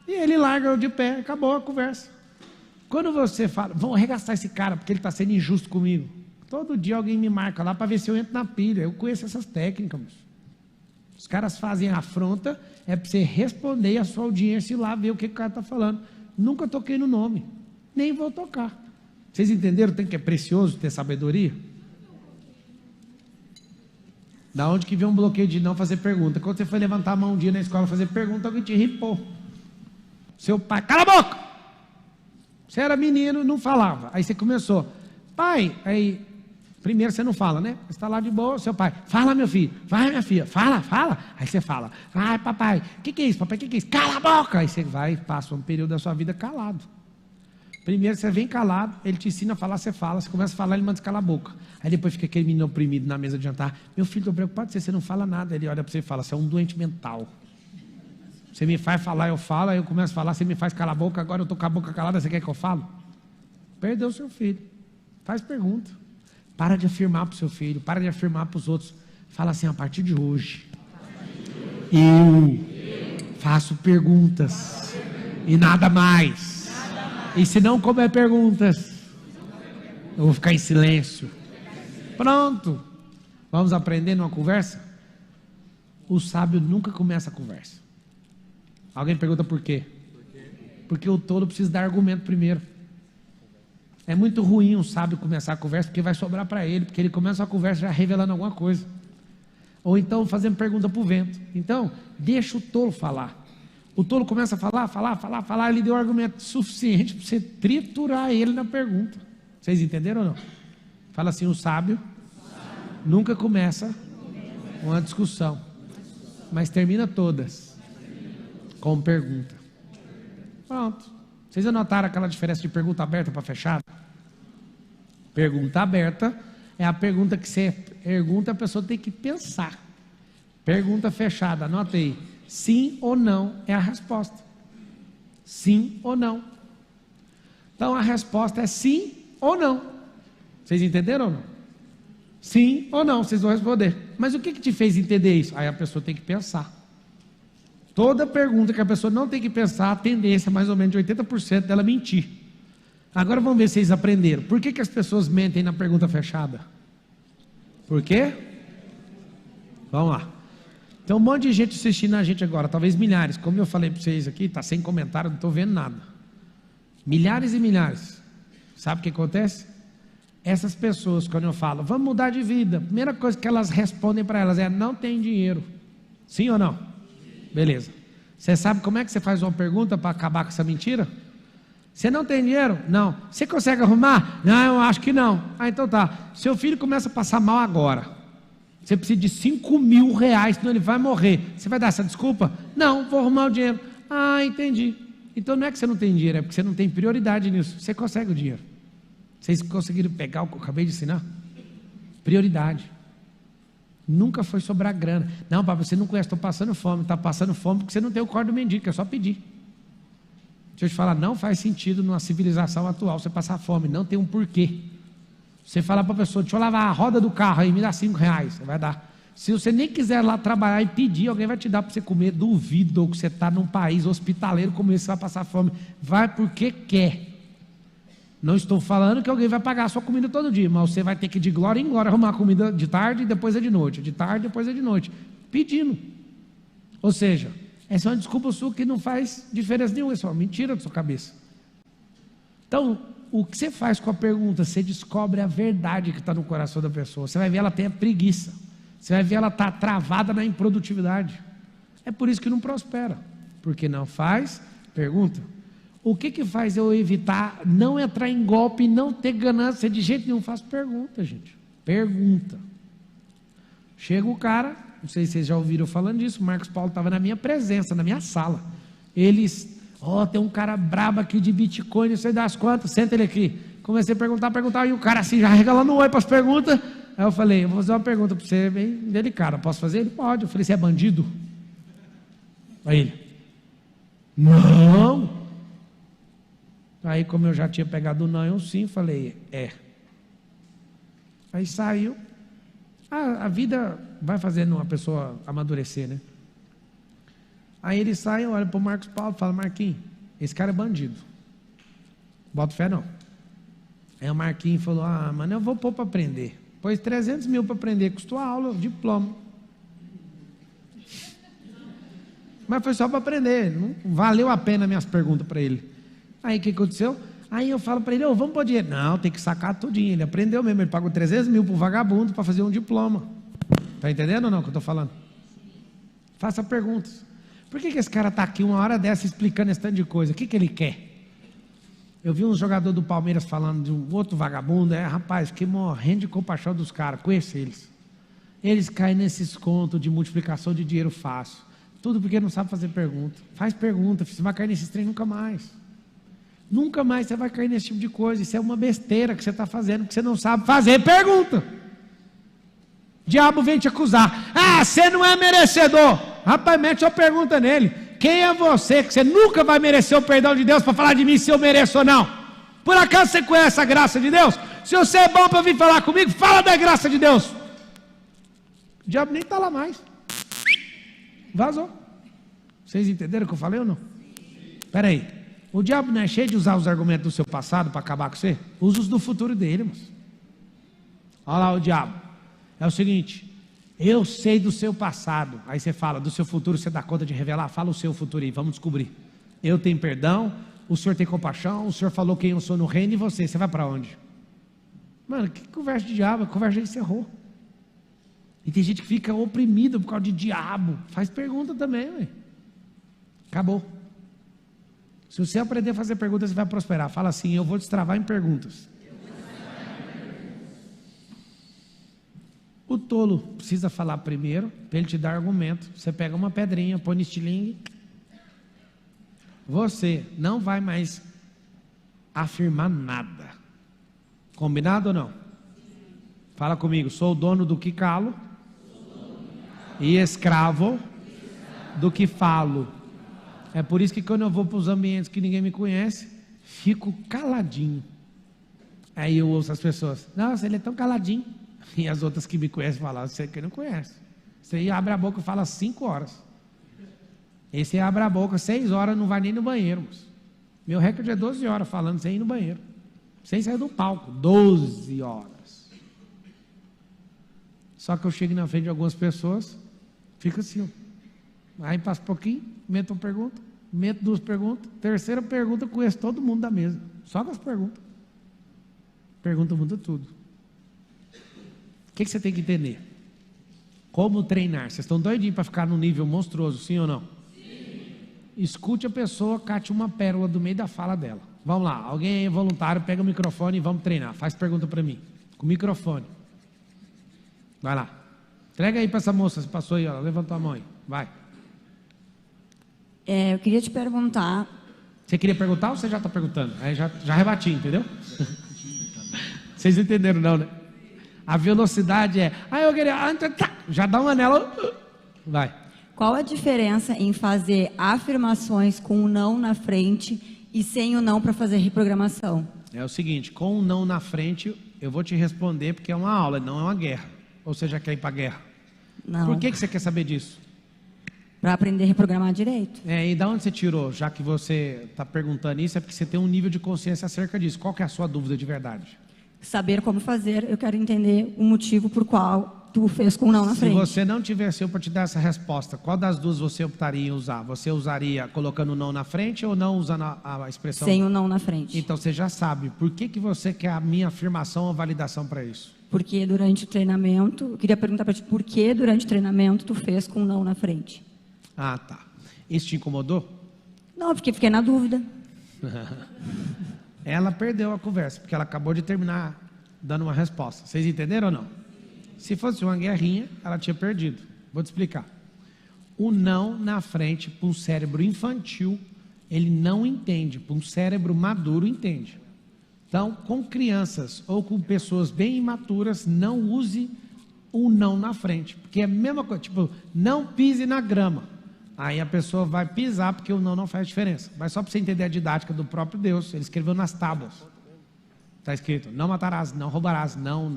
S1: E ele larga de pé, acabou a conversa. Quando você fala, vamos arregaçar esse cara porque ele está sendo injusto comigo. Todo dia alguém me marca lá para ver se eu entro na pilha. Eu conheço essas técnicas, moço. Os caras fazem a afronta, é para você responder a sua audiência e ir lá ver o que o cara está falando. Nunca toquei no nome, nem vou tocar. Vocês entenderam o tanto que é precioso ter sabedoria? Da onde que vem um bloqueio de não fazer pergunta? Quando você foi levantar a mão um dia na escola fazer pergunta, alguém te ripou. Seu pai, cala a boca! Você era menino, não falava. Aí você começou, pai, aí... Primeiro você não fala, né? Você está lá de boa, seu pai, fala meu filho, vai minha filha, fala. Aí você fala, ai papai, o que é isso, papai, o que é isso? Cala a boca! Aí você vai e passa um período da sua vida calado. Primeiro você vem calado, ele te ensina a falar, você fala, você começa a falar, ele manda você calar a boca. Aí depois fica aquele menino oprimido na mesa de jantar, meu filho, estou preocupado com você não fala nada. Ele olha para você e fala, você é um doente mental. Você me faz falar, eu falo, aí eu começo a falar, você me faz calar a boca, agora eu estou com a boca calada, você quer que eu falo? Perdeu o seu filho. Faz pergunta. Para de afirmar para o seu filho, para de afirmar para os outros. Fala assim, a partir de hoje, eu faço perguntas e nada mais. E se não couber perguntas, eu vou ficar em silêncio. Pronto. Vamos aprender numa conversa? O sábio nunca começa a conversa. Alguém pergunta por quê? Porque o tolo precisa dar argumento primeiro. É muito ruim um sábio começar a conversa, porque vai sobrar para ele, porque ele começa a conversa já revelando alguma coisa. Ou então fazendo pergunta para o vento. Então, deixa o tolo falar. O tolo começa a falar, ele deu argumento suficiente para você triturar ele na pergunta. Vocês entenderam ou não? Fala assim, o sábio nunca começa uma discussão, mas termina todas com pergunta. Pronto. Vocês já notaram aquela diferença de pergunta aberta para fechada? Pergunta aberta é a pergunta que você pergunta, a pessoa tem que pensar. Pergunta fechada, anota aí. Sim ou não é a resposta. Sim ou não. Então a resposta é sim ou não. Vocês entenderam ou não? Sim ou não, vocês vão responder. Mas o que te fez entender isso? Aí a pessoa tem que pensar. Toda pergunta que a pessoa não tem que pensar, a tendência é mais ou menos de 80% dela mentir. Agora vamos ver se vocês aprenderam. Por que as pessoas mentem na pergunta fechada? Por quê? Vamos lá. Tem um monte de gente assistindo a gente agora, talvez milhares. Como eu falei para vocês aqui, está sem comentário, não estou vendo nada. Milhares e milhares. Sabe o que acontece? Essas pessoas, quando eu falo, vamos mudar de vida, a primeira coisa que elas respondem para elas é, não tem dinheiro. Sim ou não? Beleza. Você sabe como é que você faz uma pergunta para acabar com essa mentira? Você não tem dinheiro? Não. Você consegue arrumar? Não, eu acho que não. Ah, então tá. Seu filho começa a passar mal agora. Você precisa de 5 mil reais, senão ele vai morrer. Você vai dar essa desculpa? Não, vou arrumar o dinheiro. Ah, entendi. Então não é que você não tem dinheiro, é porque você não tem prioridade nisso. Você consegue o dinheiro. Vocês conseguiram pegar o que eu acabei de ensinar? Prioridade. Nunca foi sobrar grana. Não, papai, você não conhece, estou passando fome. Está passando fome porque você não tem o corpo do mendigo, é só pedir. Deixa eu te falar, não faz sentido numa civilização atual você passar fome, não tem um porquê. Você fala para a pessoa, deixa eu lavar a roda do carro aí, me dá 5 reais, você vai dar. Se você nem quiser lá trabalhar e pedir, alguém vai te dar para você comer. Duvido que você está num país hospitaleiro como esse, você vai passar fome. Vai porque quer. Não estou falando que alguém vai pagar a sua comida todo dia, mas você vai ter que ir de glória em glória arrumar a comida de tarde e depois é de noite, de tarde e depois é de noite, pedindo. Ou seja, essa é uma desculpa sua que não faz diferença nenhuma, é só uma mentira da sua cabeça. Então, o que você faz com a pergunta? Você descobre a verdade que está no coração da pessoa. Você vai ver ela tem a preguiça, você vai ver ela está travada na improdutividade. É por isso que não prospera, porque não faz pergunta. O que faz eu evitar não entrar em golpe, não ter ganância de jeito nenhum? Faço pergunta, gente. Pergunta. Chega o cara, não sei se vocês já ouviram falando disso, o Marcos Paulo estava na minha presença, na minha sala. Eles, tem um cara brabo aqui de Bitcoin, não sei das quantas, senta ele aqui. Comecei a perguntar, e o cara assim, já regalando o oi para as perguntas. Aí eu falei, eu vou fazer uma pergunta para você, bem delicada, posso fazer? Ele pode. Eu falei, você é bandido? Aí ele, não. Aí, como eu já tinha pegado o não e o sim, falei, Aí saiu. A vida vai fazendo uma pessoa amadurecer, né? Aí ele sai, olha para o Marcos Paulo e fala, Marquinhos, esse cara é bandido. Bota fé não. Aí o Marquinhos falou, mano, eu vou pôr para aprender. Pôs 300 mil para aprender, custou a aula, diploma. Mas foi só para aprender, não valeu a pena minhas perguntas para ele. Aí o que aconteceu? Aí eu falo para ele, vamos pôr dinheiro. Não, tem que sacar tudinho. Ele aprendeu mesmo, ele pagou 300 mil para o vagabundo para fazer um diploma. Está entendendo ou não o que eu estou falando? Faça perguntas. Por que esse cara está aqui uma hora dessa explicando esse tanto de coisa? O que ele quer? Eu vi um jogador do Palmeiras falando de um outro vagabundo. Rapaz, fiquei morrendo de compaixão dos caras. Conheço eles. Eles caem nesses contos de multiplicação de dinheiro fácil. Tudo porque não sabe fazer pergunta. Faz pergunta, você vai cair nesses trem nunca mais. Nunca mais você vai cair nesse tipo de coisa. Isso é uma besteira que você está fazendo, que você não sabe fazer pergunta. O diabo vem te acusar. Você não é merecedor. Rapaz, mete uma pergunta nele. Quem é você que você nunca vai merecer o perdão de Deus para falar de mim se eu mereço ou não? Por acaso você conhece a graça de Deus? Se você é bom para vir falar comigo, fala da graça de Deus. O diabo nem está lá mais. Vazou. Vocês entenderam o que eu falei ou não? Espera aí. O diabo não é cheio de usar os argumentos do seu passado para acabar com você? Usa os do futuro dele, moço. Olha lá o diabo. É o seguinte, eu sei do seu passado. Aí você fala, do seu futuro você dá conta de revelar? Fala o seu futuro aí, vamos descobrir. Eu tenho perdão, o senhor tem compaixão, o senhor falou quem eu sou no reino e você vai para onde? Mano, que conversa de diabo, a conversa já encerrou. E tem gente que fica oprimido por causa de diabo. Faz pergunta também, ué. Acabou. Se você aprender a fazer perguntas, você vai prosperar. Fala assim, eu vou destravar em perguntas. O tolo precisa falar primeiro, para ele te dar argumento. Você pega uma pedrinha, põe no estilingue. Você não vai mais afirmar nada. Combinado ou não? Fala comigo, sou o dono do que calo e escravo do que falo. É por isso que quando eu vou para os ambientes que ninguém me conhece, fico caladinho. Aí eu ouço as pessoas, nossa, ele é tão caladinho. E as outras que me conhecem falam, você que não conhece. Você aí abre a boca e fala 5 horas. Esse abre a boca 6 horas, não vai nem no banheiro. Moço. Meu recorde é 12 horas falando sem ir no banheiro. Sem sair do palco, 12 horas. Só que eu chego na frente de algumas pessoas, fica assim, ó. Aí passa um pouquinho, meto uma pergunta, meto 2 perguntas, terceira pergunta, conheço todo mundo da mesa, só com as perguntas. Pergunta muda tudo. O que você tem que entender? Como treinar? Vocês estão doidinhos para ficar num nível monstruoso, sim ou não? Sim. Escute a pessoa, cate uma pérola do meio da fala dela. Vamos lá, alguém é voluntário, pega o microfone e vamos treinar. Faz pergunta para mim, com o microfone. Vai lá. Entrega aí para essa moça, você passou aí, ó, levantou a mão aí, vai.
S8: Eu queria te perguntar...
S1: Você queria perguntar ou você já está perguntando? Aí já rebati, entendeu? Vocês entenderam não, né? A velocidade é... eu queria... Já dá uma nela... Vai.
S8: Qual a diferença em fazer afirmações com o não na frente e sem o não para fazer reprogramação?
S1: É o seguinte, com o não na frente, eu vou te responder porque é uma aula, não é uma guerra. Ou você já quer ir para a guerra?
S8: Não.
S1: Por que você quer saber disso?
S8: Para aprender a reprogramar direito.
S1: E da onde você tirou? Já que você está perguntando isso, é porque você tem um nível de consciência acerca disso. Qual que é a sua dúvida de verdade?
S8: Saber como fazer, eu quero entender o motivo por qual tu fez com o não na frente.
S1: Se você não tivesse eu para te dar essa resposta, qual das duas você optaria em usar? Você usaria colocando o não na frente ou não usando a expressão?
S8: Sem o não na frente.
S1: Então você já sabe. Por que você quer a minha afirmação ou validação para isso?
S8: Porque durante o treinamento, eu queria perguntar para ti, por que durante o treinamento tu fez com o não na frente?
S1: Ah, tá. Isso te incomodou?
S8: Não, porque fiquei na dúvida.
S1: Ela perdeu a conversa, porque ela acabou de terminar dando uma resposta. Vocês entenderam ou não? Se fosse uma guerrinha, ela tinha perdido. Vou te explicar. O não na frente, para um cérebro infantil, ele não entende. Para um cérebro maduro, entende. Então, com crianças ou com pessoas bem imaturas, não use o não na frente. Porque é a mesma coisa, tipo, não pise na grama. Aí a pessoa vai pisar porque o não faz diferença. Mas só para você entender a didática do próprio Deus, ele escreveu nas tábuas. Está escrito, não matarás, não roubarás, não.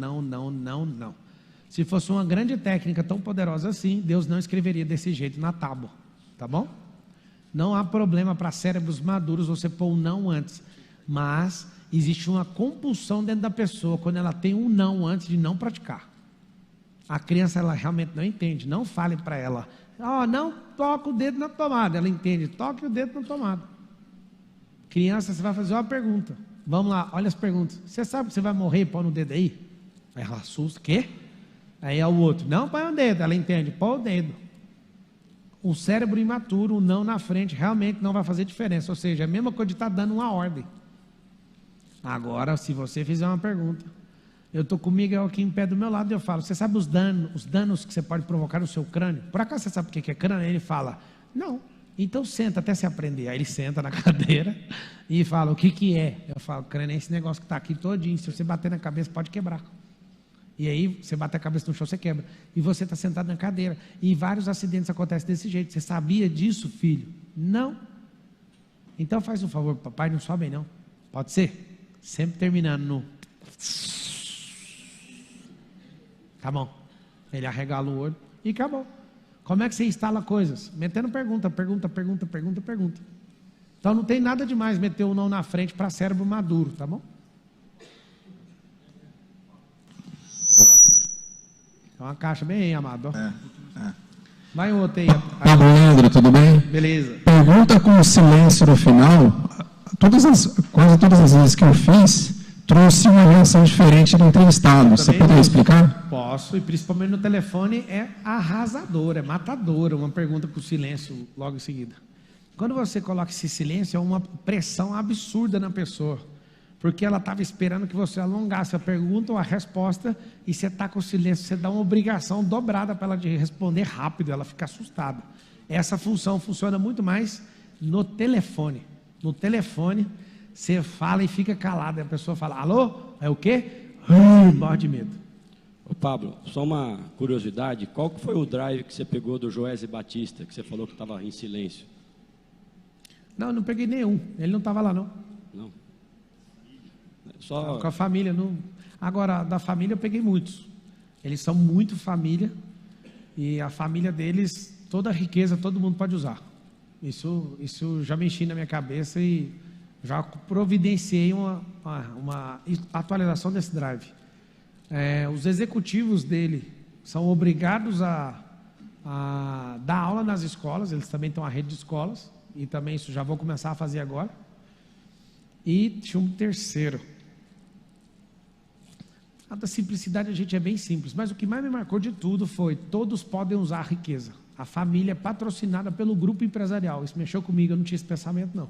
S1: Se fosse uma grande técnica tão poderosa assim, Deus não escreveria desse jeito na tábua. Tá bom? Não há problema para cérebros maduros você pôr um não antes. Mas existe uma compulsão dentro da pessoa quando ela tem um não antes de não praticar. A criança, ela realmente não entende. Não fale para ela, não toca o dedo na tomada. Ela entende, toque o dedo na tomada. Criança, você vai fazer uma pergunta. Vamos lá, olha as perguntas. Você sabe que você vai morrer e põe no dedo aí? Aí ela assusta, quê? Aí é o outro, não põe o dedo. Ela entende, põe o dedo. O cérebro imaturo, o não na frente, realmente não vai fazer diferença. Ou seja, é a mesma coisa de estar dando uma ordem. Agora, se você fizer uma pergunta, eu estou com o Miguel aqui em pé do meu lado e eu falo, você sabe os danos que você pode provocar no seu crânio? Por acaso você sabe o que é crânio? Aí ele fala, não. Então senta até se aprender. Aí ele senta na cadeira e fala, o que é? Eu falo, crânio é esse negócio que está aqui todinho. Se você bater na cabeça, pode quebrar. E aí, você bate a cabeça no chão, você quebra. E você está sentado na cadeira. E vários acidentes acontecem desse jeito. Você sabia disso, filho? Não. Então faz um favor, papai, não sobe não. Pode ser? Sempre terminando no... Tá bom. Ele arregala o olho e acabou. Como é que você instala coisas? Metendo pergunta. Então não tem nada demais meter o não na frente para cérebro maduro, tá bom? É uma caixa bem amado. Vai um outro aí.
S9: Pablo Leandro, tudo bem?
S1: Beleza.
S9: Pergunta com silêncio no final. Quase todas as vezes que eu fiz, trouxe uma reação diferente do entrevistado. Você poderia explicar?
S1: Posso, e principalmente no telefone é arrasadora, é matadora, uma pergunta com silêncio logo em seguida. Quando você coloca esse silêncio, é uma pressão absurda na pessoa, porque ela estava esperando que você alongasse a pergunta ou a resposta, e você está com silêncio, você dá uma obrigação dobrada para ela de responder rápido, ela fica assustada. Essa função funciona muito mais no telefone. No telefone, você fala e fica calado, e a pessoa fala, alô? É o quê? Morre de medo.
S10: Ô Pablo, só uma curiosidade, qual que foi o drive que você pegou do Joési Batista, que você falou que estava em silêncio?
S1: Não peguei nenhum, ele não estava lá não.
S10: Não? Só...
S1: Com a família, não. Agora, da família eu peguei muitos. Eles são muito família, e a família deles, toda a riqueza, todo mundo pode usar. Isso já mexi na minha cabeça e já providenciei uma atualização desse drive. Os executivos dele são obrigados a dar aula nas escolas, eles também têm uma rede de escolas, e também isso já vou começar a fazer agora. E tinha um terceiro. A da simplicidade a gente é bem simples, mas o que mais me marcou de tudo foi, todos podem usar a riqueza. A família é patrocinada pelo grupo empresarial. Isso mexeu comigo, eu não tinha esse pensamento não.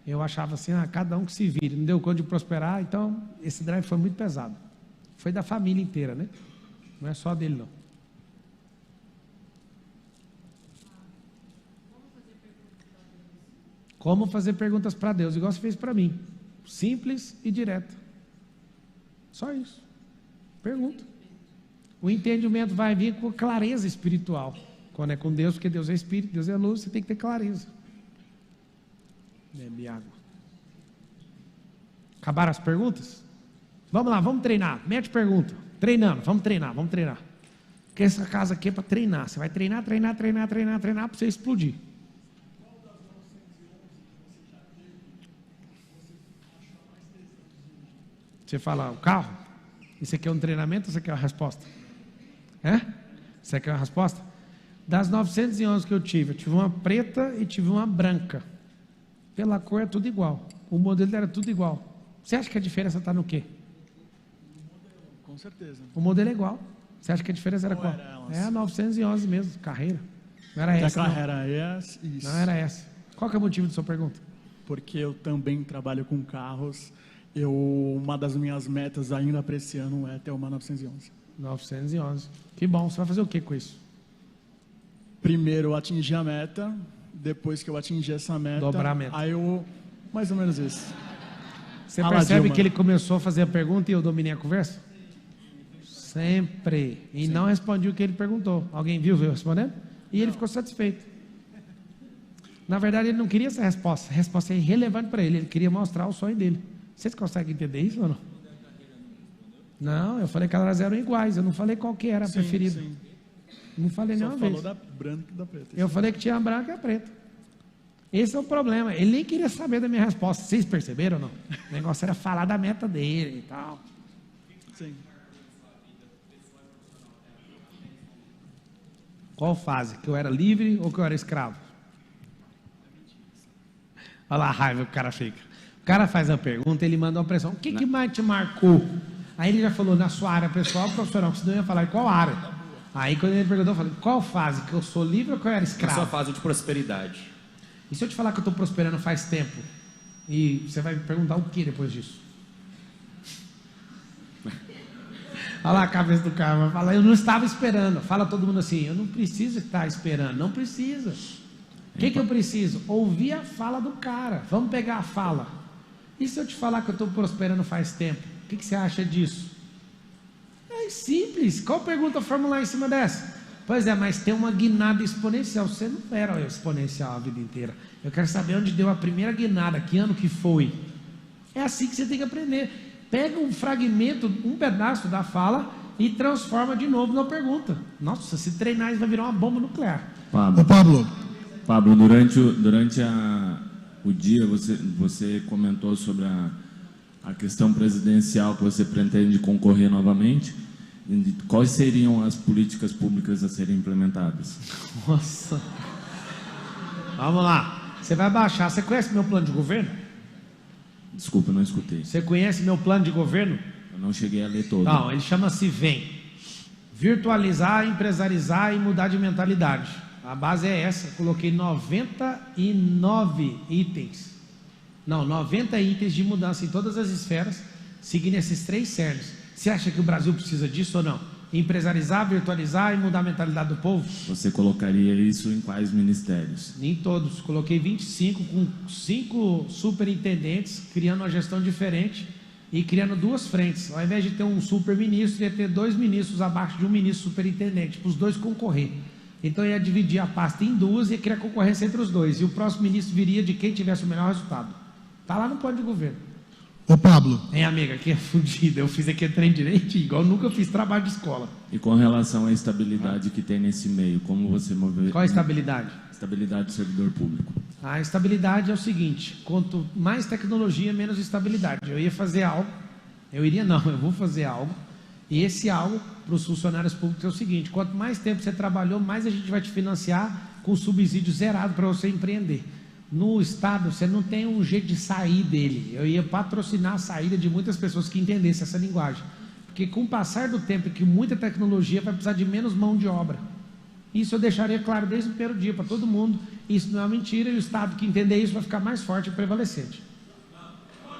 S1: Eu achava assim, cada um que se vire, não deu conta de prosperar, então esse drive foi muito pesado. Foi da família inteira, né? Não é só dele não. Como fazer perguntas para Deus, igual você fez para mim. Simples e direta. Só isso. Pergunta. O entendimento vai vir com clareza espiritual. Quando é com Deus, porque Deus é Espírito, Deus é luz, você tem que ter clareza. Bebe água. Acabaram as perguntas? Vamos lá, vamos treinar. Mete pergunta. Treinando, vamos treinar. Porque essa casa aqui é para treinar. Você vai treinar para você explodir. Você fala, o carro? Isso aqui é um treinamento ou isso aqui é uma resposta? Isso aqui é uma resposta? Das 911 que eu tive uma preta e tive uma branca. Pela cor é tudo igual. O modelo era tudo igual. Você acha que a diferença está no quê?
S11: Com certeza.
S1: O modelo é igual. Você acha que a diferença era qual? É a 911 mesmo, carreira. Não era essa.
S11: A carreira é essa? Isso.
S1: Não era essa. Qual que é o motivo da sua pergunta?
S11: Porque eu também trabalho com carros. Uma das minhas metas ainda para esse ano é ter uma 911.
S1: 911. Que bom. Você vai fazer o que com isso?
S11: Primeiro atingir a meta. Depois que eu atingir essa meta,
S1: dobrar a meta.
S11: Aí eu... Mais ou menos isso.
S1: Você percebe que ele começou a fazer a pergunta e eu dominei a conversa? Sempre. E não respondi o que ele perguntou. Alguém viu eu respondendo? E ele ficou satisfeito. Na verdade, ele não queria essa resposta. A resposta é irrelevante para ele. Ele queria mostrar o sonho dele. Vocês conseguem entender isso ou não? Não, eu falei que elas eram iguais. Eu não falei qual que era a preferida. Sim. Não falei nenhuma vez.
S11: Só falou da branca e da preta.
S1: Eu falei que tinha a branca e a preta. Esse é o problema. Ele nem queria saber da minha resposta. Vocês perceberam ou não? O negócio era falar da meta dele e tal.
S11: Sim.
S1: Qual fase? Que eu era livre ou que eu era escravo? Olha lá a raiva que o cara fica. O cara faz a pergunta, ele manda uma pressão. O que mais te marcou? Aí ele já falou na sua área pessoal ou profissional, que você não ia falar em qual área. Aí quando ele perguntou, eu falei, qual fase? Que eu sou livre ou que eu era escravo?
S12: Na sua fase de prosperidade.
S1: E se eu te falar que eu estou prosperando faz tempo? E você vai me perguntar o que depois disso? Olha lá a cabeça do cara, vai falar, eu não estava esperando. Fala todo mundo assim, eu não preciso estar esperando. Não precisa. O que eu preciso? Ouvir a fala do cara. Vamos pegar a fala. E se eu te falar que eu estou prosperando faz tempo? O que você acha disso? É simples. Qual pergunta formular em cima dessa? Pois é, mas tem uma guinada exponencial. Você não era exponencial a vida inteira. Eu quero saber onde deu a primeira guinada, que ano que foi. É assim que você tem que aprender. Pega um fragmento, um pedaço da fala e transforma de novo na pergunta. Nossa, se treinar isso vai virar uma bomba nuclear.
S13: Pablo, durante o dia você comentou sobre a questão presidencial que você pretende concorrer novamente. Quais seriam as políticas públicas a serem implementadas?
S1: Nossa. Vamos lá. Você vai baixar. Você conhece meu plano de governo?
S13: Desculpa, eu não escutei.
S1: Você conhece meu plano de governo?
S13: Eu não cheguei a ler todo.
S1: Não, ele chama-se VEM. Virtualizar, empresarizar e mudar de mentalidade. A base é essa. Coloquei 99 itens. Não, 90 itens de mudança em todas as esferas, seguindo esses 3 cernes. Você acha que o Brasil precisa disso ou não? Empresarizar, virtualizar e mudar a mentalidade do povo?
S13: Você colocaria isso em quais ministérios?
S1: Em todos. Coloquei 25 com 5 superintendentes, criando uma gestão diferente e criando 2 frentes. Ao invés de ter um super-ministro, ia ter 2 ministros abaixo de um ministro superintendente, para os 2 concorrer. Então ia dividir a pasta em 2 e ia criar concorrência entre os 2. E o próximo ministro viria de quem tivesse o melhor resultado. Está lá no plano de governo.
S9: Ô Pablo.
S1: Hein, amiga, aqui é fodida. Eu fiz aqui o trem direitinho, igual eu nunca fiz trabalho de escola.
S13: E com relação à estabilidade que tem nesse meio, como você mover...
S1: Qual a estabilidade?
S13: Estabilidade do servidor público.
S1: A estabilidade é o seguinte, quanto mais tecnologia, menos estabilidade. Eu ia fazer algo, eu vou fazer algo, e esse algo para os funcionários públicos é o seguinte, quanto mais tempo você trabalhou, mais a gente vai te financiar com subsídio zerado para você empreender. No Estado, você não tem um jeito de sair dele. Eu ia patrocinar a saída de muitas pessoas que entendessem essa linguagem. Porque com o passar do tempo, que muita tecnologia vai precisar de menos mão de obra. Isso eu deixaria claro desde o primeiro dia para todo mundo. Isso não é mentira, e o Estado que entender isso vai ficar mais forte e prevalecente.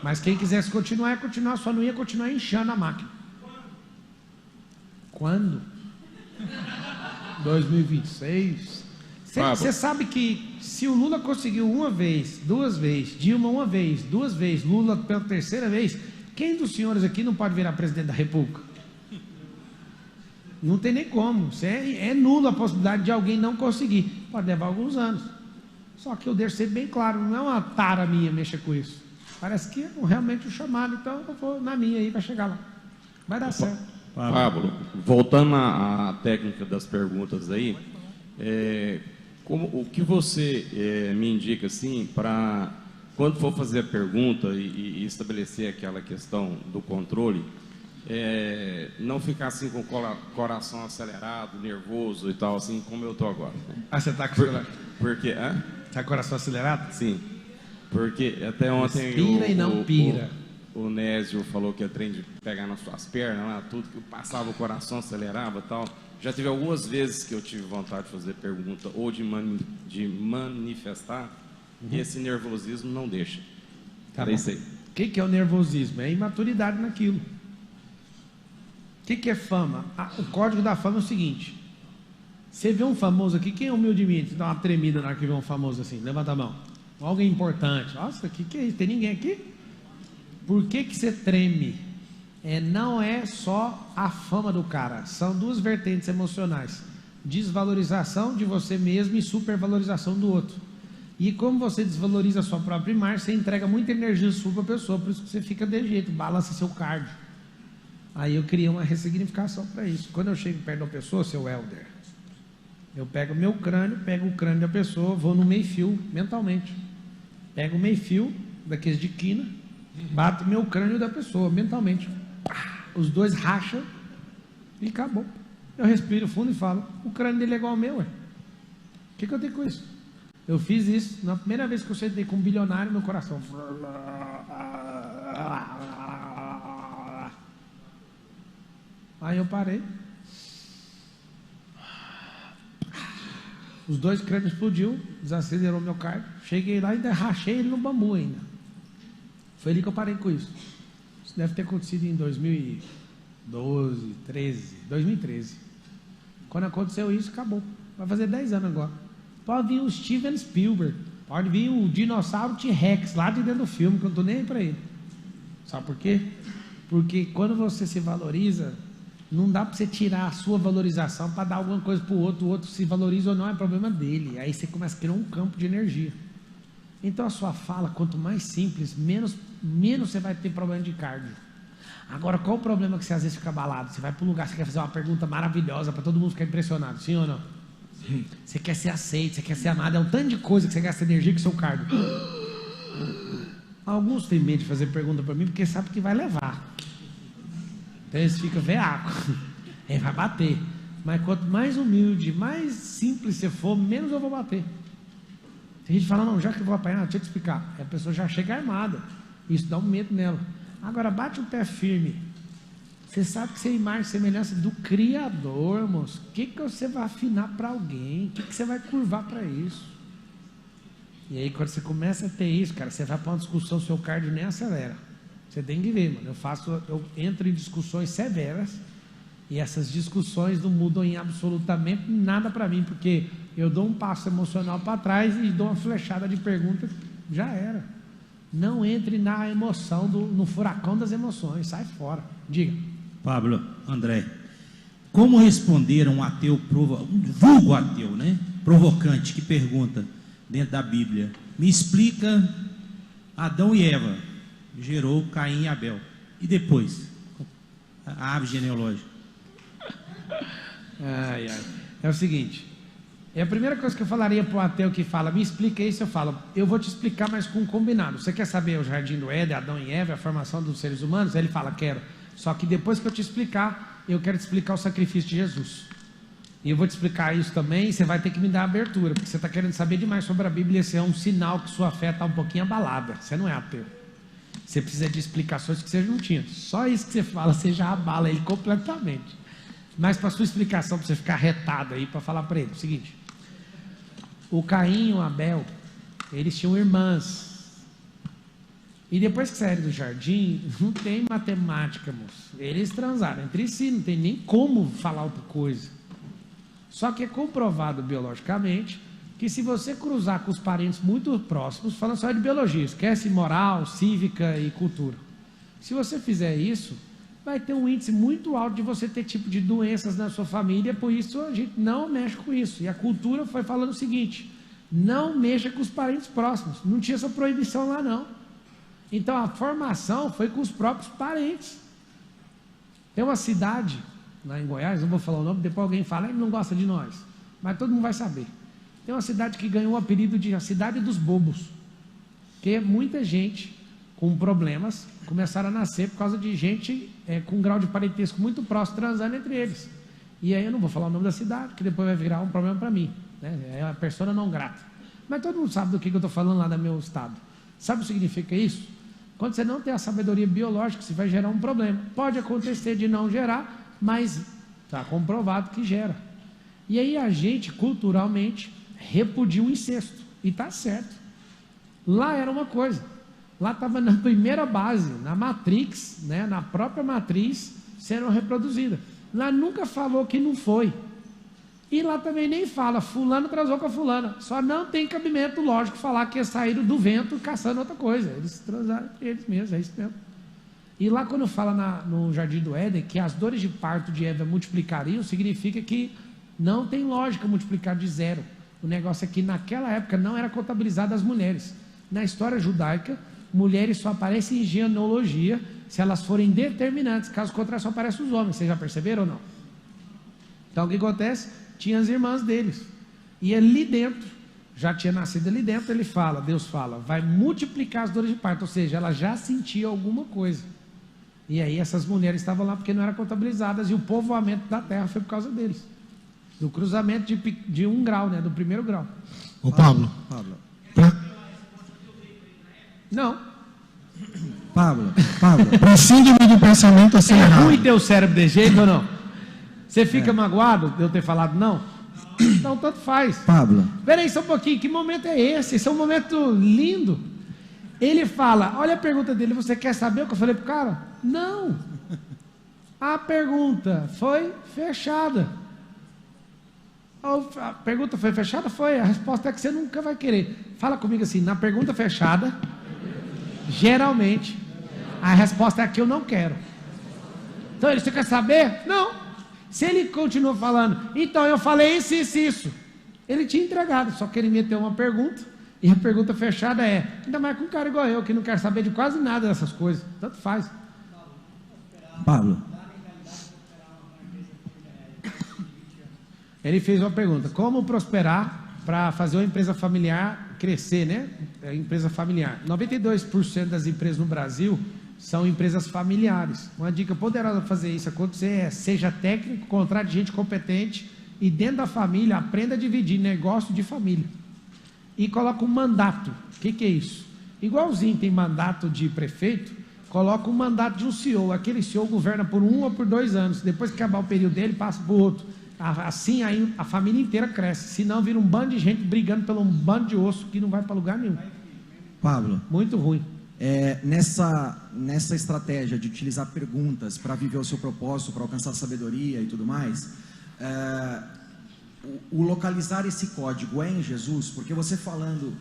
S1: Mas quem quisesse continuar, só não ia continuar inchando a máquina. Quando? 2026... Você sabe que se o Lula conseguiu uma vez, duas vezes, Dilma uma vez, duas vezes, Lula pela terceira vez, quem dos senhores aqui não pode virar presidente da República? Não tem nem como. É nulo a possibilidade de alguém não conseguir. Pode levar alguns anos. Só que eu deixo ser bem claro, não é uma tara minha mexer com isso. Parece que é realmente um chamado, então eu vou na minha aí para chegar lá. Vai dar certo.
S12: Pablo, voltando à técnica das perguntas aí, o que você me indica assim para quando for fazer a pergunta e estabelecer aquela questão do controle, não ficar assim com o coração acelerado, nervoso e tal, assim como eu estou agora. Né?
S1: Ah, você está com
S12: porque
S1: está com o coração acelerado?
S12: Sim. Porque até ontem
S1: Respira e não pira.
S12: O Nésio falou que é trem de pegar nas suas pernas, lá, tudo que passava o coração, acelerava e tal. Já tive algumas vezes que eu tive vontade de fazer pergunta ou de manifestar, e esse nervosismo não deixa.
S1: Tá
S12: Era isso aí.
S1: O que é o nervosismo? É imaturidade naquilo. O que é fama? O código da fama é o seguinte: você vê um famoso aqui, quem é humildemente dá uma tremida na hora que vê um famoso assim? Levanta a mão. Alguém importante. Nossa, o que é isso? Tem ninguém aqui? Por que você treme? Não é só a fama do cara, são duas vertentes emocionais: desvalorização de você mesmo e supervalorização do outro. E como você desvaloriza a sua própria imagem, você entrega muita energia sua para a pessoa, por isso que você fica de jeito, balança seu cardio. Aí eu criei uma ressignificação para isso. Quando eu chego perto da pessoa, seu Helder, eu pego o meu crânio, pego o crânio da pessoa, vou no meio-fio mentalmente. Pego o meio-fio, daqueles de quina, bato meu crânio da pessoa mentalmente. Os dois racham e acabou. Eu respiro fundo e falo: o crânio dele é igual ao meu, ué. O que eu tenho com isso? Eu fiz isso na primeira vez que eu sentei com um bilionário no coração. Aí eu parei. Os dois crânios explodiu, desacelerou meu cardio. Cheguei lá e ainda rachei ele no bambu ainda. Foi ali que eu parei com isso. Isso deve ter acontecido em 2013. Quando aconteceu isso, acabou. Vai fazer 10 anos agora. Pode vir o Steven Spielberg, pode vir o dinossauro T-Rex lá de dentro do filme, que eu não estou nem aí para ele. Sabe por quê? Porque quando você se valoriza, não dá para você tirar a sua valorização para dar alguma coisa para o outro se valoriza ou não, é problema dele. Aí você começa a criar um campo de energia. Então a sua fala, quanto mais simples, menos você vai ter problema de cardio. Agora, qual o problema que você às vezes fica abalado? Você vai para um lugar, você quer fazer uma pergunta maravilhosa para todo mundo ficar impressionado, sim ou não? Sim. Você quer ser aceito, você quer ser amado, é um tanto de coisa que você gasta energia com o seu cardio. Alguns têm medo de fazer pergunta para mim porque sabem que vai levar. Então eles ficam veaco. Ele vai bater. Mas quanto mais humilde, mais simples você for, menos eu vou bater. Tem gente que fala: não, já que eu vou apanhar, deixa eu te explicar. A pessoa já chega armada. Isso dá um medo nela. Agora bate o pé firme. Você sabe que você é imagem e semelhança do Criador, moço. O que você vai afinar para alguém? O que você vai curvar para isso? E aí quando você começa a ter isso, cara, você vai para uma discussão, seu cardio nem acelera. Você tem que ver, mano. Eu entro em discussões severas e essas discussões não mudam em absolutamente nada para mim, porque eu dou um passo emocional para trás e dou uma flechada de pergunta, já era. Não entre na emoção, no furacão das emoções, sai fora. Diga.
S14: Pablo, André, como responder a um ateu, um vulgo ateu, né? Provocante, que pergunta dentro da Bíblia: me explica, Adão e Eva gerou Caim e Abel, e depois a árvore genealógica?
S1: É o seguinte, a primeira coisa que eu falaria para o ateu que fala: me explica isso, eu falo: eu vou te explicar, mas com um combinado. Você quer saber o jardim do Éden, Adão e Eva, a formação dos seres humanos? Aí ele fala: quero. Só que depois que eu te explicar, eu quero te explicar o sacrifício de Jesus. E eu vou te explicar isso também, e você vai ter que me dar abertura, porque você está querendo saber demais sobre a Bíblia, e esse é um sinal que sua fé está um pouquinho abalada. Você não é ateu. Você precisa de explicações que você não tinha. Só isso que você fala, você já abala ele completamente. Mas para sua explicação, para você ficar retado aí, para falar para ele, é o seguinte: o Caim e o Abel, eles tinham irmãs. E depois que saíram do jardim, não tem matemática, moço. Eles transaram entre si, não tem nem como falar outra coisa. Só que é comprovado biologicamente que se você cruzar com os parentes muito próximos, falando só de biologia, esquece moral, cívica e cultura. Se você fizer isso, vai ter um índice muito alto de você ter tipo de doenças na sua família, por isso a gente não mexe com isso. E a cultura foi falando o seguinte: não mexa com os parentes próximos. Não tinha essa proibição lá, não. Então a formação foi com os próprios parentes. Tem uma cidade lá em Goiás, não vou falar o nome, depois alguém fala, ele não gosta de nós, mas todo mundo vai saber. Tem uma cidade que ganhou o apelido de a cidade dos bobos, porque muita gente com problemas começaram a nascer por causa de gente com grau de parentesco muito próximo transando entre eles. E aí eu não vou falar o nome da cidade, que depois vai virar um problema para mim, né? É a persona não grata. Mas todo mundo sabe do que eu estou falando lá no meu estado. Sabe o que significa isso? Quando você não tem a sabedoria biológica, você vai gerar um problema. Pode acontecer de não gerar, mas está comprovado que gera. E aí a gente, culturalmente, repudia o incesto. E está certo. Lá era uma coisa. Lá estava na primeira base, na matrix, né, na própria matriz, sendo reproduzida. Lá nunca falou que não foi. E lá também nem fala, fulano transou com a fulana. Só não tem cabimento, lógico, falar que saíram do vento caçando outra coisa. Eles transaram entre eles mesmos, é isso mesmo. E lá quando fala no Jardim do Éden que as dores de parto de Eva multiplicariam, significa que não tem lógica multiplicar de zero. O negócio é que naquela época não era contabilizado as mulheres. Na história judaica, mulheres só aparecem em genealogia se elas forem determinantes. Caso contrário, só aparecem os homens. Vocês já perceberam ou não? Então o que acontece? Tinha as irmãs deles. E ali dentro, já tinha nascido ali dentro, ele fala, Deus fala, vai multiplicar as dores de parto. Ou seja, ela já sentia alguma coisa. E aí essas mulheres estavam lá porque não eram contabilizadas. E o povoamento da terra foi por causa deles. Do cruzamento de 1 grau, né? Do primeiro grau.
S9: Ô Pablo.
S1: Não.
S9: Pablo. Prescinde do pensamento acelerado.
S1: É ruim ter o cérebro de jeito ou não? Você fica magoado de eu ter falado não? Então tanto faz.
S9: Pablo.
S1: Espera aí só um pouquinho, que momento é esse? Esse é um momento lindo. Ele fala, olha a pergunta dele, você quer saber o que eu falei pro cara? Não. A pergunta foi fechada. A pergunta foi fechada? Foi. A resposta é que você nunca vai querer. Fala comigo assim, na pergunta fechada, geralmente, a resposta é que eu não quero. Então ele, você quer saber? Não. Se ele continua falando, então eu falei isso. Ele tinha entregado, só que ele meteu uma pergunta, e a pergunta fechada é, ainda mais com um cara igual eu, que não quer saber de quase nada dessas coisas. Tanto faz.
S9: Pablo.
S1: Ele fez uma pergunta, como prosperar para fazer uma empresa familiar crescer, né? É empresa familiar. 92% das empresas no Brasil são empresas familiares. Uma dica poderosa para fazer isso acontecer é, seja técnico, contrate gente competente e dentro da família aprenda a dividir negócio de família. E coloca um mandato. O que é isso? Igualzinho tem mandato de prefeito, coloca um mandato de um CEO. Aquele CEO governa por 1 ou por 2 anos. Depois que acabar o período dele, passa para o outro. Assim aí a família inteira cresce. Senão vira um bando de gente brigando pelo um bando de osso que não vai para lugar nenhum.
S15: Pablo.
S1: Muito ruim.
S15: Nessa estratégia de utilizar perguntas para viver o seu propósito, para alcançar sabedoria e tudo mais, o localizar esse código é em Jesus, porque você falando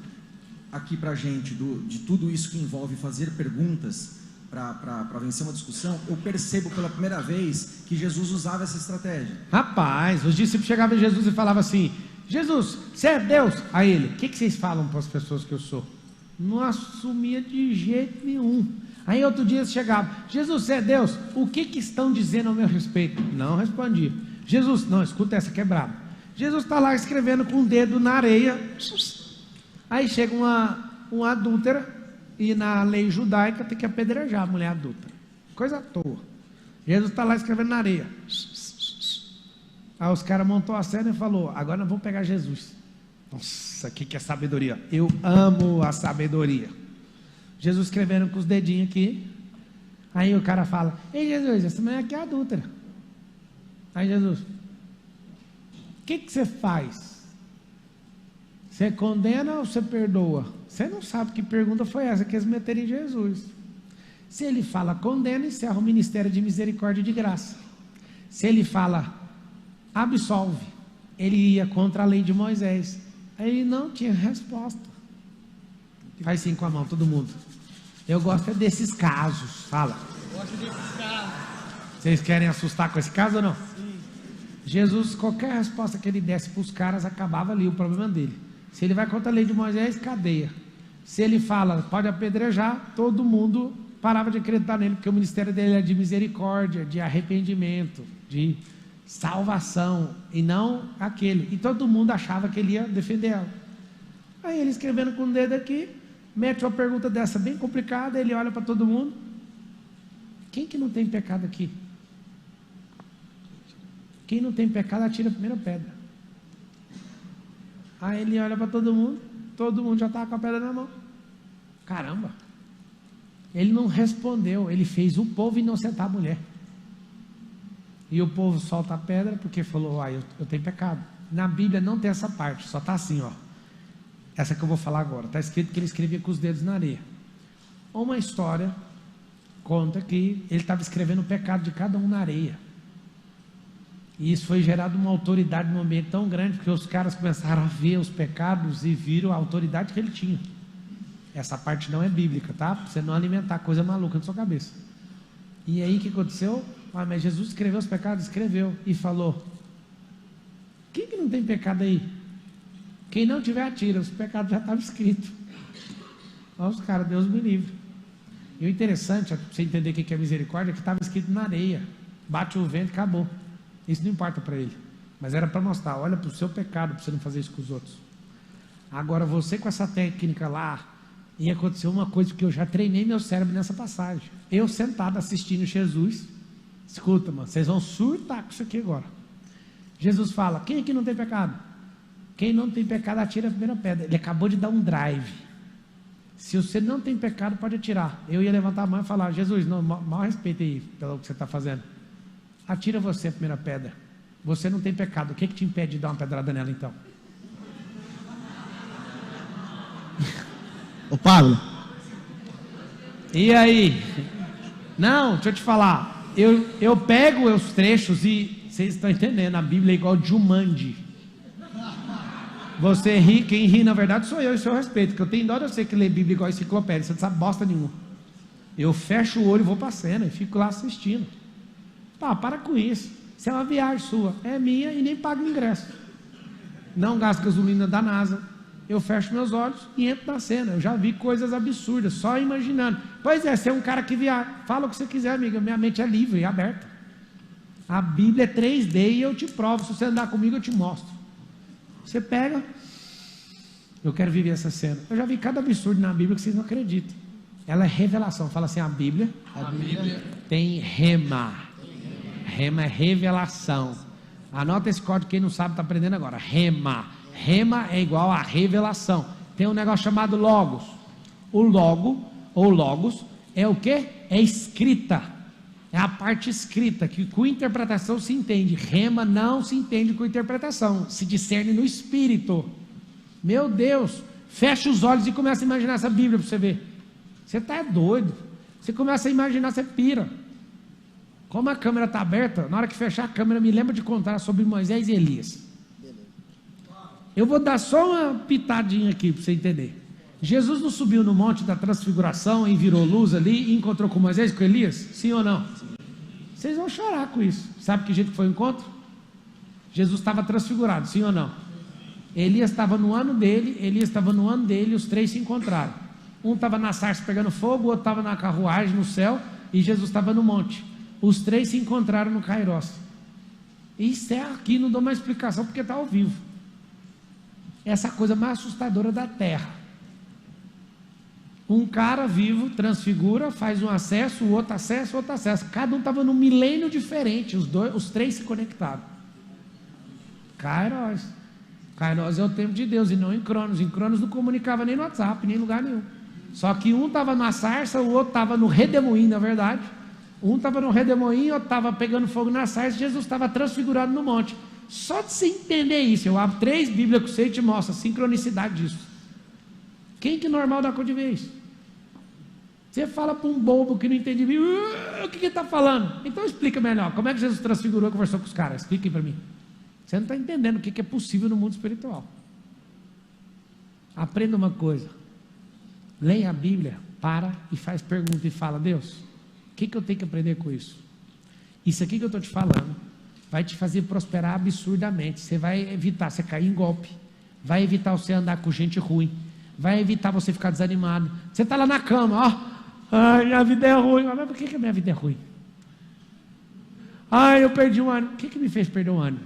S15: aqui para a gente de tudo isso que envolve fazer perguntas para vencer uma discussão, eu percebo pela primeira vez que Jesus usava essa estratégia.
S1: Rapaz, os discípulos chegavam em Jesus e falavam assim, Jesus, você é Deus? A ele, o que vocês falam para as pessoas que eu sou? Não assumia de jeito nenhum. Aí outro dia chegava, Jesus, você é Deus? O que estão dizendo ao meu respeito? Não respondia. Jesus, não, escuta essa que é braba. Jesus está lá escrevendo com o dedo na areia. Aí chega uma adúltera, e na lei judaica tem que apedrejar a mulher adúltera. Coisa à toa. Jesus está lá escrevendo na areia. Aí os caras montou a cena e falou, agora nós vamos pegar Jesus. Nossa, que é sabedoria. Eu amo a sabedoria. Jesus escrevendo com os dedinhos aqui. Aí o cara fala, ei Jesus, essa mulher aqui é adúltera. Aí Jesus, o que você faz? Você condena ou você perdoa? Você não sabe que pergunta foi essa que eles meteram em Jesus. Se ele fala condena, encerra o ministério de misericórdia e de graça. Se ele fala absolve, ele ia contra a lei de Moisés. Aí não tinha resposta. Faz assim com a mão, todo mundo. Eu gosto é desses casos, fala.
S11: Gosto desses casos.
S1: Vocês querem assustar com esse caso ou não? Sim. Jesus, qualquer resposta que ele desse para os caras, acabava ali o problema dele. Se ele vai contra a lei de Moisés, cadeia. Se ele fala, pode apedrejar, todo mundo parava de acreditar nele, porque o ministério dele é de misericórdia, de arrependimento, de salvação, e não aquele. E todo mundo achava que ele ia defender ela. Aí ele escrevendo com o dedo aqui, mete uma pergunta dessa bem complicada, ele olha para todo mundo. Quem que não tem pecado aqui? Quem não tem pecado, atira a primeira pedra. Aí ele olha para todo mundo já estava com a pedra na mão. Caramba! Ele não respondeu, ele fez o povo inocentar a mulher. E o povo solta a pedra porque falou, eu tenho pecado. Na Bíblia não tem essa parte, só está assim, ó. Essa que eu vou falar agora, está escrito que ele escrevia com os dedos na areia. Uma história conta que ele estava escrevendo o pecado de cada um na areia. E isso foi gerado uma autoridade no ambiente tão grande, porque os caras começaram a ver os pecados e viram a autoridade que ele tinha. Essa parte não é bíblica, tá? Para você não alimentar coisa maluca na sua cabeça. E aí o que aconteceu? Mas Jesus escreveu os pecados? Escreveu. E falou, quem que não tem pecado aí? Quem não tiver, atira. Os pecados já estavam escritos. Olha os caras, Deus me livre. E o interessante, para você entender o que é misericórdia, é que estava escrito na areia. Bate o vento e acabou. Isso não importa para ele. Mas era para mostrar, olha para o seu pecado, para você não fazer isso com os outros. Agora você com essa técnica lá, e aconteceu uma coisa que eu já treinei meu cérebro nessa passagem. Eu sentado assistindo Jesus, escuta, mano, vocês vão surtar com isso aqui agora. Jesus fala, quem aqui não tem pecado? Quem não tem pecado, atira a primeira pedra. Ele acabou de dar um drive. Se você não tem pecado, pode atirar. Eu ia levantar a mão e falar, Jesus, não, mal respeito aí pelo que você está fazendo. Atira você a primeira pedra. Você não tem pecado. O que te impede de dar uma pedrada nela então?
S5: Ô Pablo.
S1: E aí? Não, deixa eu te falar. Eu pego os trechos e vocês estão entendendo, a Bíblia é igual Jumanji. Você ri, quem ri na verdade sou eu e seu respeito, porque eu tenho dó de você que lê Bíblia igual enciclopédia, você não sabe bosta nenhuma. Eu fecho o olho e vou para a cena e fico lá assistindo. Para com isso. Isso é uma viagem sua, é minha e nem pago ingresso. Não gasto gasolina da NASA. Eu fecho meus olhos e entro na cena. Eu já vi coisas absurdas, só imaginando. Pois é, você é um cara que viaja. Fala o que você quiser, amiga. Minha mente é livre e aberta. A Bíblia é 3D e eu te provo. Se você andar comigo, eu te mostro. Você pega. Eu quero viver essa cena. Eu já vi cada absurdo na Bíblia que vocês não acreditam. Ela é revelação. Fala assim, a Bíblia tem rema. Rema é revelação. Anota esse código, quem não sabe está aprendendo agora. Rema. Rema é igual a revelação. Tem um negócio chamado logos. O logo, ou logos, é o que? É escrita. É a parte escrita, que com interpretação se entende. Rema não se entende com interpretação. Se discerne no espírito. Meu Deus. Fecha os olhos e começa a imaginar essa Bíblia para você ver. Você está doido. Você começa a imaginar, você pira. Como a câmera está aberta, na hora que fechar a câmera, me lembra de contar sobre Moisés e Elias. Eu vou dar só uma pitadinha aqui para você entender. Jesus não subiu no monte da transfiguração e virou luz ali e encontrou com Moisés e com Elias? Sim ou não? Sim. Vocês vão chorar com isso. Sabe que jeito que foi o encontro? Jesus estava transfigurado, sim ou não? Elias estava no ano dele, Elias estava no ano dele, os três se encontraram. Um estava na sarça pegando fogo, o outro estava na carruagem no céu e Jesus estava no monte. Os três se encontraram no Kairos. Isso é aqui, não dou mais explicação porque está ao vivo. Essa coisa mais assustadora da terra. Um cara vivo transfigura, faz um acesso, o outro acesso, o outro acesso. Cada um estava num milênio diferente, os três se conectaram. Kairos. Kairos é o tempo de Deus e não em Cronos. Em Cronos não comunicava nem no WhatsApp, nem em lugar nenhum. Só que um estava na sarça, o outro estava no redemoinho, na verdade. Um estava no redemoinho, outro estava pegando fogo na sarça, Jesus estava transfigurado no monte. Só de você entender isso, eu abro 3 Bíblias com você e te mostro a sincronicidade disso. Quem que normal dá conta de ver isso? Você fala para um bobo que não entende o que ele está falando. Então explica melhor, como é que Jesus transfigurou e conversou com os caras? Expliquem para mim. Você não está entendendo o que é possível no mundo espiritual. Aprenda uma coisa. Leia a Bíblia, para e faz pergunta e fala: Deus, o que eu tenho que aprender com isso? Isso aqui que eu estou te falando vai te fazer prosperar absurdamente. Você vai evitar você cair em golpe, vai evitar você andar com gente ruim, vai evitar você ficar desanimado. Você está lá na cama, ó, ai, minha vida é ruim. Mas por que a minha vida é ruim? Ai, eu perdi um ano. O que me fez perder um ano?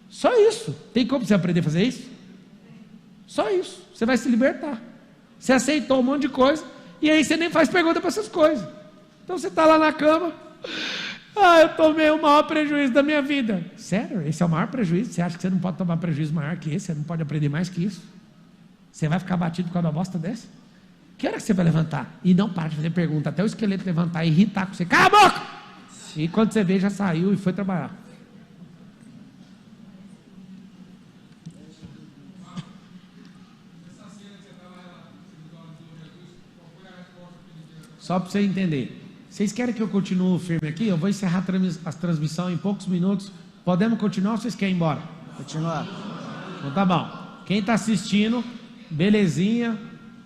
S1: Só isso. Tem como você aprender a fazer isso? Só isso. Você vai se libertar. Você aceitou um monte de coisa e aí você nem faz pergunta para essas coisas. Então você está lá na cama. Ah, eu tomei o maior prejuízo da minha vida. Sério? Esse é o maior prejuízo? Você acha que você não pode tomar prejuízo maior que esse? Você não pode aprender mais que isso? Você vai ficar batido por causa de uma bosta dessa? Que hora que você vai levantar? E não para de fazer pergunta, até o esqueleto levantar e irritar com você. Cala a boca! E quando você vê, já saiu e foi trabalhar. Só para você entender. Vocês querem que eu continue firme aqui? Eu vou encerrar a transmissão em poucos minutos. Podemos continuar ou vocês querem ir embora?
S15: Continuar.
S1: Então tá bom. Quem está assistindo, belezinha.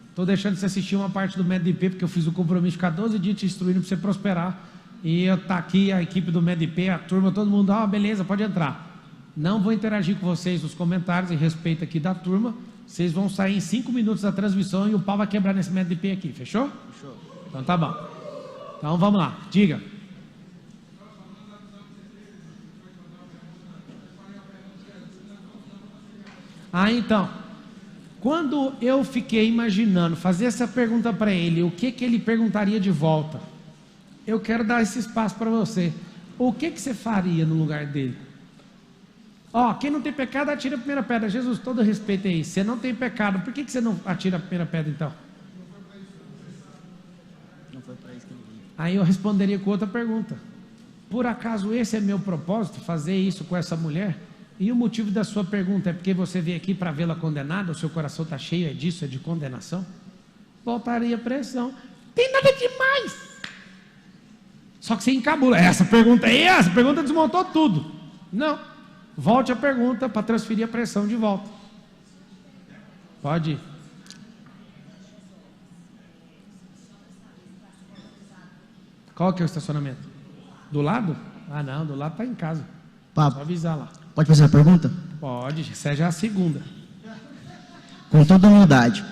S1: Estou deixando você assistir uma parte do Médio IP, porque eu fiz o compromisso de ficar 12 dias te instruindo para você prosperar. E está aqui a equipe do Médio IP, a turma, todo mundo, beleza, pode entrar. Não vou interagir com vocês nos comentários, em respeito aqui da turma. Vocês vão sair em 5 minutos da transmissão e o pau vai quebrar nesse Médio IP aqui, fechou?
S15: Fechou.
S1: Então tá bom. Então vamos lá, diga. Então, quando eu fiquei imaginando fazer essa pergunta para ele, o que ele perguntaria de volta? Eu quero dar esse espaço para você. O que você faria no lugar dele? Quem não tem pecado atira a primeira pedra. Jesus, todo respeito aí, você não tem pecado, por que você não atira a primeira pedra então? Aí eu responderia com outra pergunta: por acaso esse é meu propósito, fazer isso com essa mulher? E o motivo da sua pergunta é porque você veio aqui para vê-la condenada? O seu coração está cheio disso, é de condenação? Voltaria a pressão. Tem nada demais. Só que você encabula. Essa pergunta desmontou tudo. Não. Volte a pergunta para transferir a pressão de volta. Pode ir. Qual que é o estacionamento? Do lado? Não, do lado está em casa.
S16: Papo.
S1: Só avisar lá.
S16: Pode fazer a pergunta?
S1: Pode, essa já é a segunda.
S16: Com toda humildade,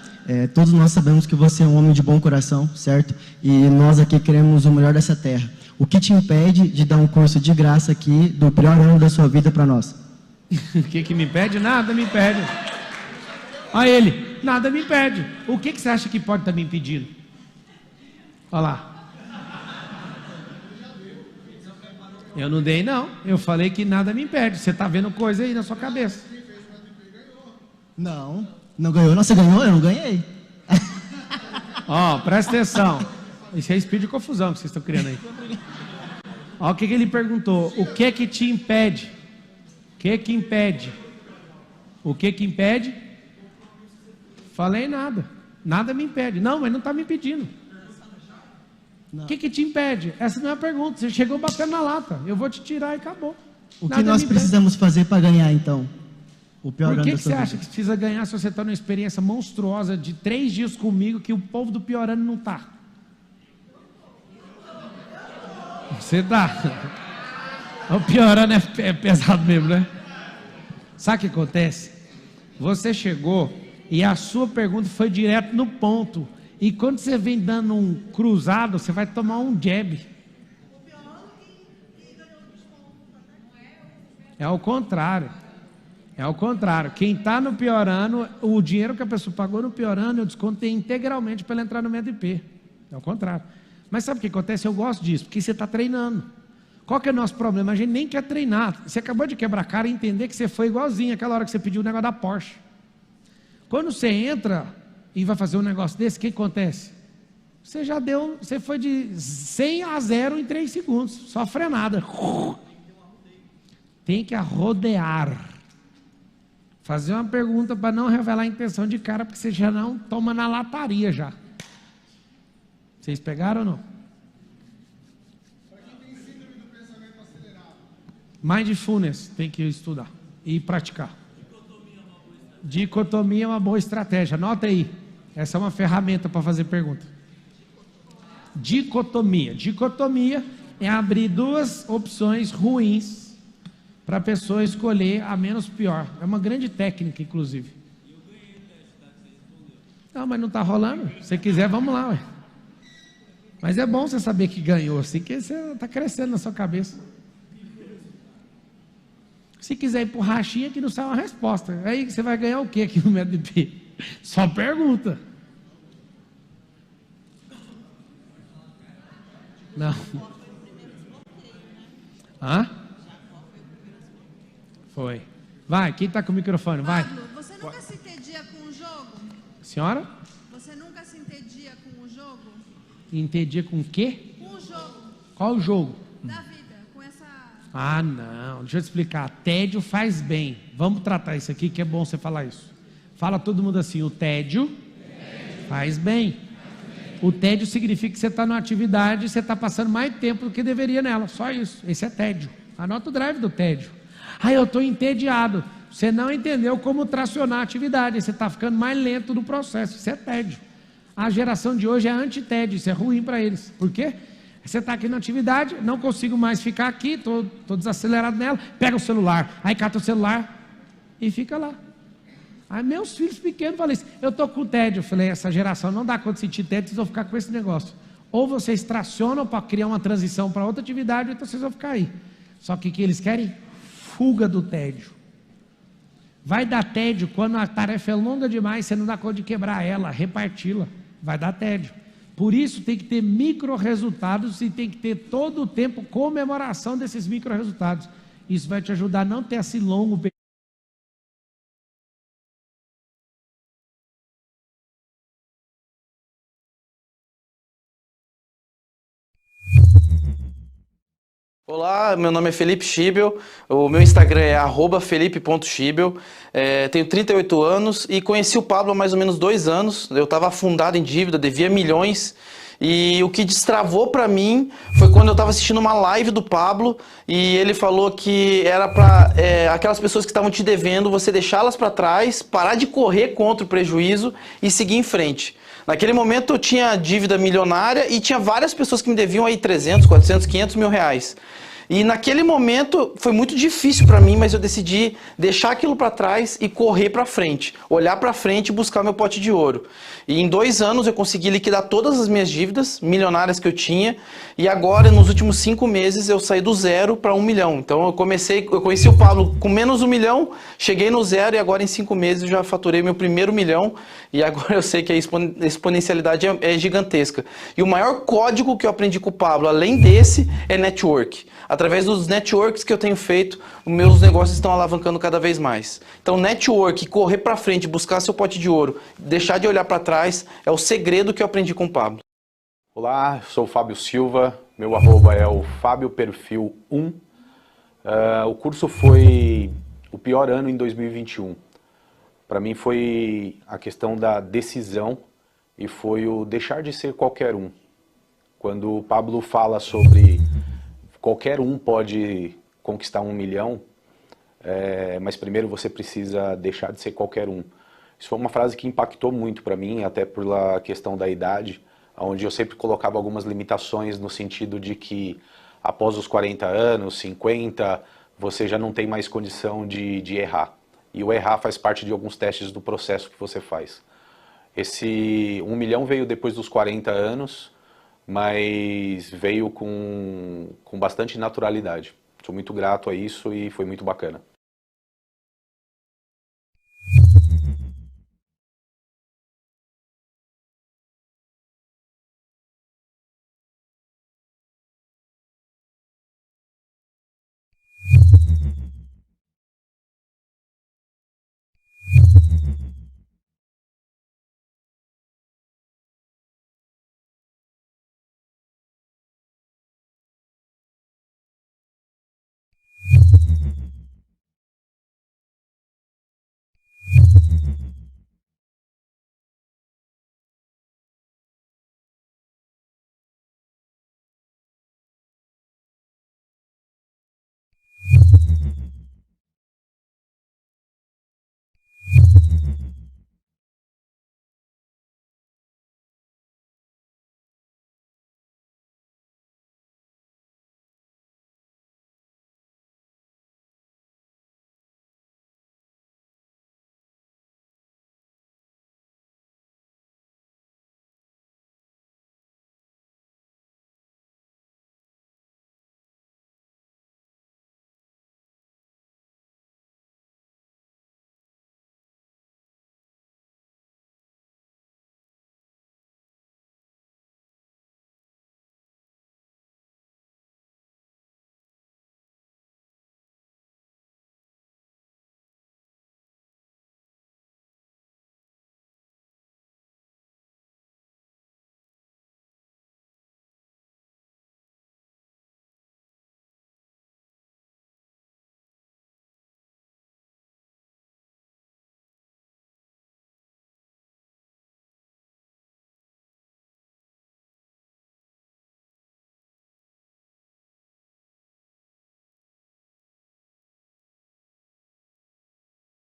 S16: todos nós sabemos que você é um homem de bom coração, certo? E nós aqui queremos o melhor dessa terra. O que te impede de dar um curso de graça aqui do pior ano da sua vida para nós?
S1: O que me impede? Nada me impede. Olha ele, nada me impede. O que você acha que pode estar me impedindo? Olha lá. Eu não dei não, eu falei que nada me impede. Você está vendo coisa aí na sua cabeça.
S16: Não ganhou. Não, você ganhou? Eu não ganhei.
S1: Presta atenção. Isso é espírito de confusão que vocês estão criando aí. O que ele perguntou? O que te impede? O que impede? O que impede? Falei nada. Nada me impede. Não, mas não está me impedindo. O que te impede? Essa não é a pergunta. Você chegou batendo na lata. Eu vou te tirar e acabou.
S16: O que nós precisamos fazer para ganhar, então? O pior ano da sua vida.
S1: Por que você acha que precisa ganhar se você está numa experiência monstruosa de 3 dias comigo que o povo do pior ano não está? Você está. O pior ano é pesado mesmo, né? Sabe o que acontece? Você chegou e a sua pergunta foi direto no ponto. E quando você vem dando um cruzado, você vai tomar um jab. É o contrário. É o contrário. Quem está no pior ano, o dinheiro que a pessoa pagou no pior ano, eu descontei integralmente para ela entrar no Médio IP. É o contrário. Mas sabe o que acontece? Eu gosto disso, porque você está treinando. Qual que é o nosso problema? A gente nem quer treinar. Você acabou de quebrar a cara e entender que você foi igualzinho aquela hora que você pediu o negócio da Porsche. Quando você entra e vai fazer um negócio desse, o que acontece? Você foi de 100 a 0 em 3 segundos, só frenada. Tem que arrodear. Fazer uma pergunta para não revelar a intenção de cara, porque você já não toma na lataria já. Vocês pegaram ou não? Mindfulness tem que estudar e praticar. Dicotomia é uma boa estratégia. Anota aí. Essa é uma ferramenta para fazer pergunta. Dicotomia. Dicotomia é abrir duas opções ruins para a pessoa escolher a menos pior. É uma grande técnica, inclusive. Não, mas não está rolando. Se quiser, vamos lá, ué. Mas é bom você saber que ganhou, assim, que você está crescendo na sua cabeça. Se quiser ir para o rachinha, que não sai uma resposta. Aí você vai ganhar o que aqui no MDP? Só pergunta. Não. Hã? Foi. Vai, quem está com o microfone? Vai.
S17: Pablo, você nunca se entendia com o jogo?
S1: Senhora?
S17: Você nunca se entendia com o jogo?
S1: Entendia com o quê?
S17: Com o jogo.
S1: Qual o jogo?
S17: Da vida, com essa...
S1: Ah, não. Deixa eu te explicar. Tédio faz bem. Vamos tratar isso aqui, que é bom você falar isso. Fala todo mundo assim, o tédio faz bem. O tédio significa que você está numa atividade e você está passando mais tempo do que deveria nela. Só isso. Esse é tédio. Anota o drive do tédio. Ah, eu estou entediado. Você não entendeu como tracionar a atividade. Você está ficando mais lento no processo. Isso é tédio. A geração de hoje é anti-tédio. Isso é ruim para eles. Por quê? Você está aqui na atividade, não consigo mais ficar aqui, estou desacelerado nela. Pega o celular. Aí cata o celular e fica lá. Aí meus filhos pequenos falam assim, eu estou com tédio. Eu falei, essa geração não dá conta de sentir tédio, vocês vão ficar com esse negócio. Ou vocês tracionam para criar uma transição para outra atividade, ou então vocês vão ficar aí. Só que o que eles querem? Fuga do tédio. Vai dar tédio quando a tarefa é longa demais, você não dá conta de quebrar ela, reparti-la. Vai dar tédio. Por isso tem que ter micro resultados e tem que ter todo o tempo comemoração desses micro resultados. Isso vai te ajudar a não ter esse longo período.
S18: Olá, meu nome é Felipe Schibel, o meu Instagram é @felipe.schibel, tenho 38 anos e conheci o Pablo há mais ou menos 2 anos, eu estava afundado em dívida, devia milhões, e o que destravou para mim foi quando eu estava assistindo uma live do Pablo e ele falou que era para aquelas pessoas que estavam te devendo, você deixá-las para trás, parar de correr contra o prejuízo e seguir em frente. Naquele momento eu tinha dívida milionária e tinha várias pessoas que me deviam aí 300, 400, 500 mil reais. E naquele momento foi muito difícil para mim, mas eu decidi deixar aquilo para trás e correr para frente. Olhar para frente e buscar meu pote de ouro. E em 2 anos eu consegui liquidar todas as minhas dívidas milionárias que eu tinha. E agora, nos últimos 5 meses, eu saí do 0 para 1 milhão. Então eu conheci o Pablo com menos 1 milhão, cheguei no 0 e agora em 5 meses eu já faturei meu primeiro 1 milhão. E agora eu sei que a exponencialidade é gigantesca. E o maior código que eu aprendi com o Pablo, além desse, é network. Através dos networks que eu tenho feito, os meus negócios estão alavancando cada vez mais. Então, network, correr para frente, buscar seu pote de ouro, deixar de olhar para trás, é o segredo que eu aprendi com o Pablo.
S19: Olá, sou o Fábio Silva, meu arroba é o FábioPerfil1. O curso foi o pior ano em 2021. Para mim foi a questão da decisão e foi o deixar de ser qualquer um. Quando o Pablo fala sobre qualquer um pode conquistar 1 milhão, mas primeiro você precisa deixar de ser qualquer um. Isso foi uma frase que impactou muito para mim, até pela questão da idade, onde eu sempre colocava algumas limitações no sentido de que após os 40 anos, 50, você já não tem mais condição de errar. E o errar faz parte de alguns testes do processo que você faz. Esse 1 milhão veio depois dos 40 anos, mas veio com bastante naturalidade. Sou muito grato a isso e foi muito bacana.